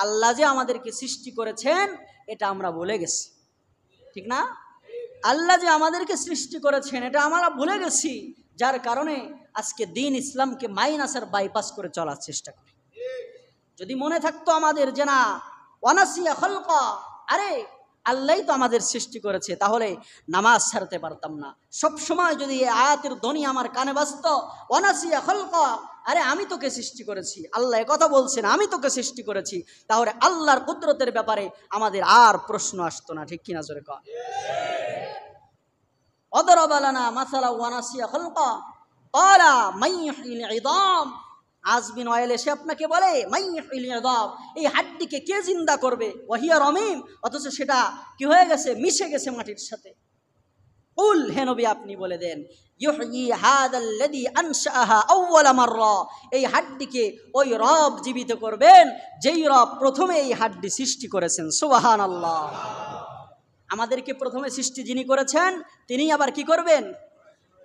আল্লাহ যে আমাদেরকে সৃষ্টি করেছেন এটা আমরা ভুলে গেছি, ঠিক না? আল্লাহ যে আমাদেরকে সৃষ্টি করেছেন এটা আমরা ভুলে গেছি, যার কারণে আজকে দিন ইসলামকে মাইনাসের বাইপাস করে চলার চেষ্টা করি। যদি মনে থাকতো আমাদের যে না ওয়ানাসিয়া খালকা, আরে আল্লাহই তো আমাদের সৃষ্টি করেছে, তাহলে নামাজ ছাড়তে পারতাম না। সব সময় যদি এই আয়াতের ধ্বনি আমার কানে বাজতো, ওয়ানাসিয়া খালকা, আরে আমি তোকে সৃষ্টি করেছি, আল্লাহ কথা বলছেন আমি তোকে সৃষ্টি করেছি, তাহলে আল্লাহর কুদরতের ব্যাপারে আমাদের আর প্রশ্ন আসতো না। ঠিক কিনা জোরে কয়? অদরবা লানা মাসালা ওয়া নাসিয়া খালকা ক্বালা মান ইউহয়িল ইযাম, আস বিন ওয়াইল এসে আপনাকে বলে মান ইউহয়িল ইযাম, এই হাড্ডিকে কে জিন্দা করবে? ওয়া হিয়া রামিম, অথচ সেটা কি হয়ে গেছে? মিশে গেছে মাটির সাথে। কুল, হে নবী আপনি বলে দেন, ইউহয়ি হাদাল্লাযী আনশাআহা আউওয়ালা মাররা, এই হাড্ডিকে ওই রব জীবিত করবেন যেই রব প্রথমে এই হাড্ডি সৃষ্টি করেছেন। সুবহানাল্লাহ। আমাদেরকে প্রথমে সৃষ্টি যিনি করেছেন তিনি আবার কি করবেন?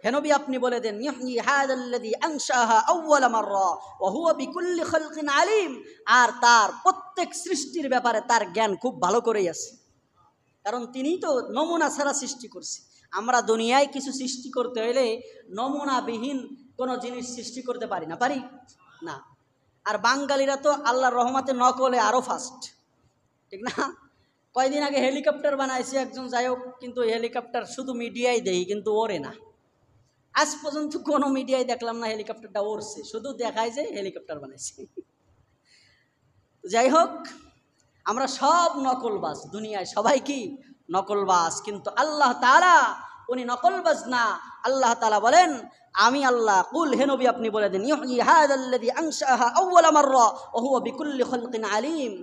হে নবী আপনি বলে দেন, ইউহয়ি হাদাল্লাযী আনশাআহা আউওয়ালা মাররা ওয়া হুয়া বিকুল্লি খালকিন আলিম, আর তার প্রত্যেক সৃষ্টির ব্যাপারে তার জ্ঞান খুব ভালো করেই আছে, কারণ তিনিই তো নমুনা ছাড়া সৃষ্টি করছে। আমরা দুনিয়ায় কিছু সৃষ্টি করতে হলে নমুনাবিহীন কোনো জিনিস সৃষ্টি করতে পারি না, পারি না। আর বাঙালিরা তো আল্লাহর রহমতে নকলে আরও ফাস্ট, ঠিক না? কয়দিন আগে হেলিকপ্টার বানাইছে একজন, যাই হোক, কিন্তু হেলিকপ্টার শুধু মিডিয়ায় দেই কিন্তু ওরে না। আজ পর্যন্ত কোনো মিডিয়ায় দেখলাম না হেলিকপ্টারটা ওড়ছে, শুধু দেখায় যে হেলিকপ্টার বানাইছে। যাই হোক, আমরা সব নকলবাজ, দুনিয়ায় সবাই কি নকলবাজ, কিন্তু আল্লাহ তাআলা উনি নকলবাজ না। আল্লাহ তাআলা বলেন, আমি আল্লাহ, কুল, হে নবী আপনি বলে দেন, ইউহয়ি হাদাল্লাযী আনশাআহা আউওয়ালা মাররা ওয়া হুয়া বিকুল্লি খালকিন আলিম,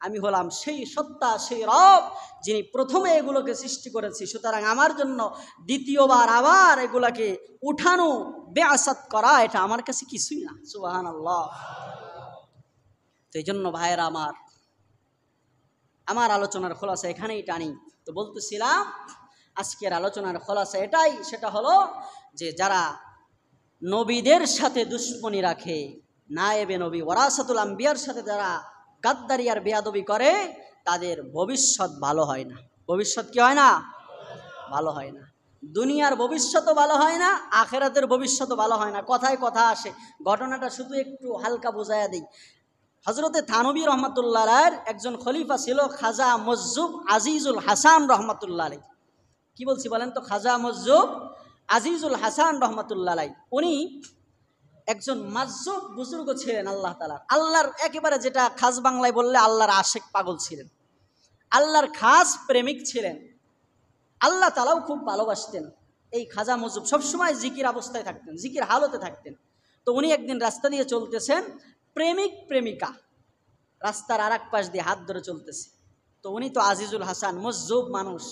আমি হলাম সেই সত্তা, সেই রব যিনি প্রথমে এগুলোকে সৃষ্টি করেছি, সুতরাং আমার জন্য দ্বিতীয়বার আবার এগুলাকে উঠানো, বেআসাত করা, এটা আমার কাছে কিছুই না। সুবহানাল্লাহ। তো এই জন্য ভাইয়েরা আমার, আমার আলোচনার খোলাসা এখানেই টানি। তো বলতেছিলাম আজকের আলোচনার খোলাসা এটাই, সেটা হলো যে যারা নবীদের সাথে দুশ্মনী রাখে, নায়েবে নবী ওয়ারাসাতুল আম্বিয়ার সাথে যারা গাদ্দারি আর বেয়াদবি করে, তাদের ভবিষ্যৎ ভালো হয় না। ভবিষ্যৎ কি হয় না? ভালো হয় না। দুনিয়ার ভবিষ্যৎও ভালো হয় না, আখেরাতের ভবিষ্যৎও ভালো হয় না। কথায় কথা আসে, ঘটনাটা শুধু একটু হালকা বোঝাইয়া দিই। হজরতে থানবী রহমতুল্লাহ আলাইহির একজন খলিফা ছিল খাজা মজ্জুব আজিজুল হাসান রহমতুল্লাহ আলাইহি। কি বলছি বলেন তো? খাজা মজ্জুব আজিজুল হাসান রহমতুল্লাহ আলাইহি উনি একজন মাজুব বুজুর্গ ছিলেন আল্লাহ তাআলা, আল্লাহর একেবারে যেটা খাস বাংলায় বললে আল্লাহর আশেক পাগল ছিলেন, আল্লাহর খাস প্রেমিক ছিলেন। আল্লাহ তাআলাও খুব ভালোবাসতেন। এই খাজা মজ্জুব সবসময় জিকির অবস্থায় থাকতেন, জিকির হালতে থাকতেন। তো উনি একদিন রাস্তা দিয়ে চলতেছেন, প্রেমিক প্রেমিকা রাস্তার আর এক পাশ দিয়ে হাত ধরে চলতেছে। তো উনি তো আজিজুল হাসান মজ্জুব মানুষ,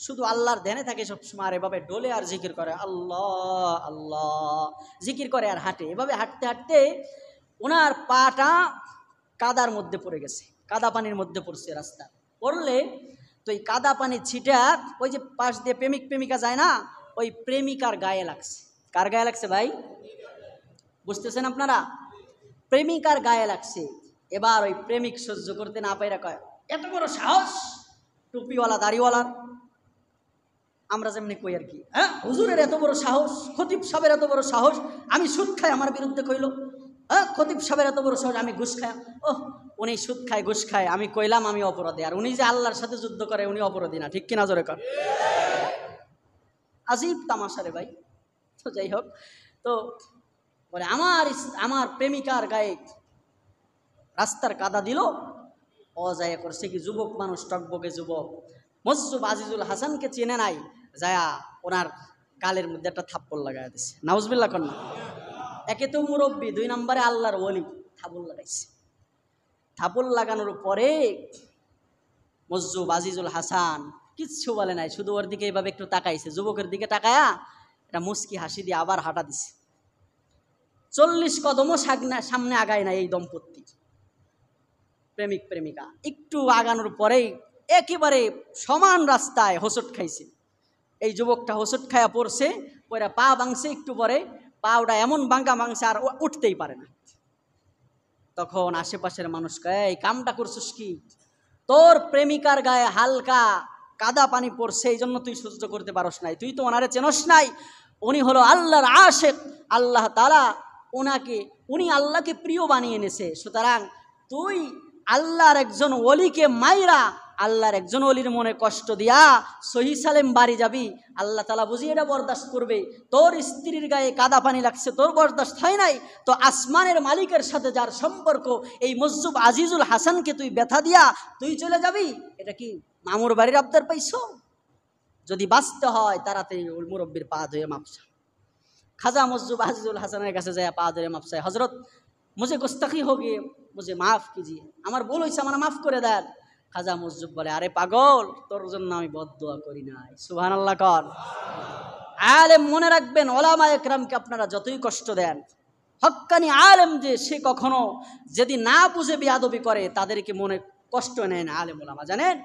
শুধু আল্লাহর ধ্যানে থাকে সবসময়, আর এভাবে ডোলে আর জিকির করে, আল্লাহ আল্লাহ জিকির করে আর হাঁটে। এভাবে হাঁটতে হাঁটতে ওনার পাটা কাদার মধ্যে পড়ে গেছে, কাদা পানির মধ্যে পড়ছে। রাস্তা পড়লে তো এই কাদা পানির ছিটা ওই যে পাশ দিয়ে প্রেমিক প্রেমিকা যায় না, ওই প্রেমিকার গায়ে লাগছে। কার গায়ে লাগছে ভাই? বুঝতেছেন আপনারা? প্রেমিকার গায়ে লাগছে। এবার ওই প্রেমিক সহ্য করতে না পাইরা কয়, এত বড় সাহস টুপিওয়ালা দাড়িওয়ালার, আমরা যেমনি কই আর কি, হ্যাঁ হুজুরের এত বড় সাহস, খতিব সাহেবের এত বড় সাহস, আমি সুদ খাই আমার বিরুদ্ধে কইল, হ্যাঁ খতিব সাহেবের এত বড় সাহস, আমি ঘুষ খাই। ও উনি সুদ খায় ঘুষ খায়, আমি কইলাম আমি অপরাধী, আর উনি যে আল্লাহর সাথে যুদ্ধ করে উনি অপরাধী না, ঠিক কিনা জোরে কর? আজীব তামাশা রে ভাই। তো যাই হোক, তো বলে আমার প্রেমিকার গায়ে রাস্তার কাদা দিল, অজায়া করছে কি, যুবক মানুষ, টকবকে যুবক, মজ্জুব আজিজুল হাসানকে চেনে নাই, যায়া ওনার গালের মধ্যে একটা থাপ্পড় লাগাই দিছে। নাউজুবিল্লাহ কন্যা। একে তো মুরব্বী, দুই নম্বরে আল্লাহর ওলি, থাপ্পড় লাগাইছে। থাপ্পড় লাগানোর পরে মজ্জুব আজিজুল হাসান কিচ্ছু বলে নাই, শুধু ওর দিকে এইভাবে একটু তাকাইছে, যুবকের দিকে তাকায়া এটা মুস্কি হাসি দিয়ে আবার হাঁটা দিছে। 40 কদমও সামনে আগায় না এই দম্পতি, প্রেমিক প্রেমিকা। একটু আগানোর পরেই একেবারে সমান রাস্তায় হোঁচট খাইছে। এই যুবকটা হোঁচট খায়া পড়ছে, পরে পা ভাঙছে, একটু পরে পা ওটা এমন ভাঙা ভাঙছে আর উঠতেই পারে না। তখন আশেপাশের মানুষ কয়, এই কামটা করছিস কি? তোর প্রেমিকার গায়ে হালকা কাদা পানি পড়ছে, এই জন্য তুই সহ্য করতে পারস নাই, তুই তো ওনারে চেনস নাই, উনি হলো আল্লাহর আশেক, আল্লাহ তাআলা উনি আল্লাহকে প্রিয় বানিয়ে এনেছে, সুতরাং তুই আল্লাহর একজন ওলিকে মাইরা আল্লাহর একজন ওলির মনে কষ্ট দিয়া সহি সালেম বাড়ি যাবি, আল্লাহ তাআলা বুঝি এটা বরদাস্ত করবে? তোর স্ত্রীর গায়ে কাদা পানি লাগছে, তোর বরদাস্ত হয় নাই, তো আসমানের মালিকের সাথে যার সম্পর্ক, এই মজ্জুব আজিজুল হাসানকে তুই ব্যথা দিয়া তুই চলে যাবি? এটা কি মামুর বাড়ির আবদার পাইছো? যদি বাঁচতে হয় তাড়াতাড়ি ওই মুরব্বীর পা ধুয়ে মাপসা। খাজা মজ্জুব আজিজুল হাসানের কাছে যায় পা ধরে মাপসায়, হজরত মুঝে গুস্তাখি হো গিয়ে, মুঝে মাফ কিজিয়ে, আমার ভুল হয়েছে, আমার মাফ করে দেন। খাজা মজ্জুব বলে, আরে পাগল, তোর জন্য আমি বদদুয়া করি নাই। সুবহানাল্লাহ কর। আলেম মনে রাখবেন, ওলামা একরামকে আপনারা যতই কষ্ট দেন, হক্কানি আলেম যে সে কখনো যদি না বুঝে বেয়াদবি করে তাদেরকে মনে কষ্ট নেয় না আলেম ওলামা। জানেন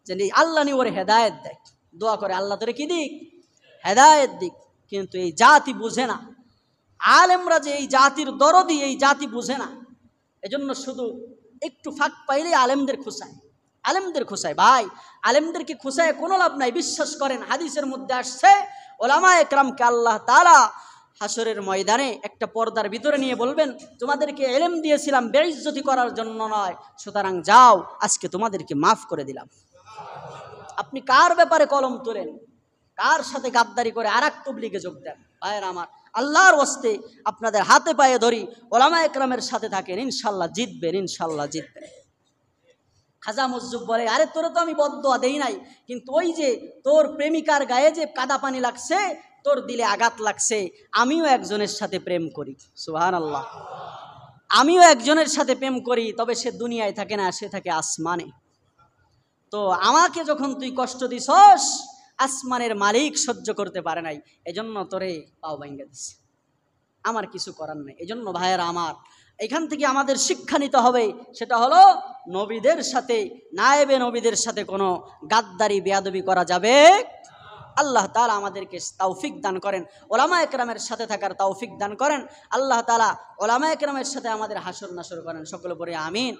যে আল্লাহ নি ওর হেদায়েত দেয়, দোয়া করে আল্লাহ তোরে কি দিক? হেদায়েত দিক। কিন্তু এই জাতি বুঝে না, আলেমরা যে এই জাতির দরদি, এই জাতি বুঝে না। এজন্য শুধু একটু ফাঁক পাইলে আলেমদের খুশায়, আলেমদের খুশায়। ভাই আলেমদেরকে খুশায় কোনো লাভ নাই। বিশ্বাস করেন, হাদিসের মধ্যে আসছে ওলামা একরামকে আল্লাহ তাআলা হাসরের ময়দানে একটা পর্দার ভিতরে নিয়ে বলবেন, তোমাদেরকে ইলম দিয়েছিলাম বেইজ্জতি করার জন্য নয়, সুতরাং যাও, আজকে তোমাদেরকে মাফ করে দিলাম। আপনি কার ব্যাপারে কলম তোলেন, কার সাথে গাদ্দারি করে আর এক তবলিগে যোগ দেন? ভাইয়েরা আমার, আল্লাহর ওয়াস্তে আপনাদের হাতে পায়ে ধরি, ওলামা একরামের সাথে থাকেন, ইনশাল্লাহ জিতবেন, ইনশাল্লাহ জিতবেন। খাজা মজ্জুব বলে, আরে তোরে তো আমি বদদুয়া দেই নাই, কিন্তু ওই যে তোর প্রেমিকার গায়ে যে কাদা পানি লাগছে, তোর দিলে আঘাত লাগছে, আমিও একজনের সাথে প্রেম করি। সুবহানাল্লাহ। আমিও একজনের সাথে প্রেম করি, তবে সে দুনিয়ায় থাকে না, সে থাকে আসমানে। তো আমাকে যখন তুই কষ্ট দিছস, আসমানের মালিক সহ্য করতে পারে নাই, এজন্য তোরে পাও ভাঙ্গা দিছে, আমার কিছু করার নাই। এজন্য ভাইয়েরা আমার, এখান থেকে আমাদের শিক্ষা নিতে হবে, সেটা হলো নবীদের সাথে, নায়েবে নবীদের সাথে কোনো গাদ্দারি বেয়াদবি করা যাবে। আল্লাহ তাআলা আমাদেরকে তৌফিক দান করেন, ওলামায়ে কেরামের সাথে থাকার তৌফিক দান করেন। আল্লাহ তাআলা ওলামায়ে কেরামের সাথে আমাদের হাসর নাসর করেন। সকলে পড়ে আমিন।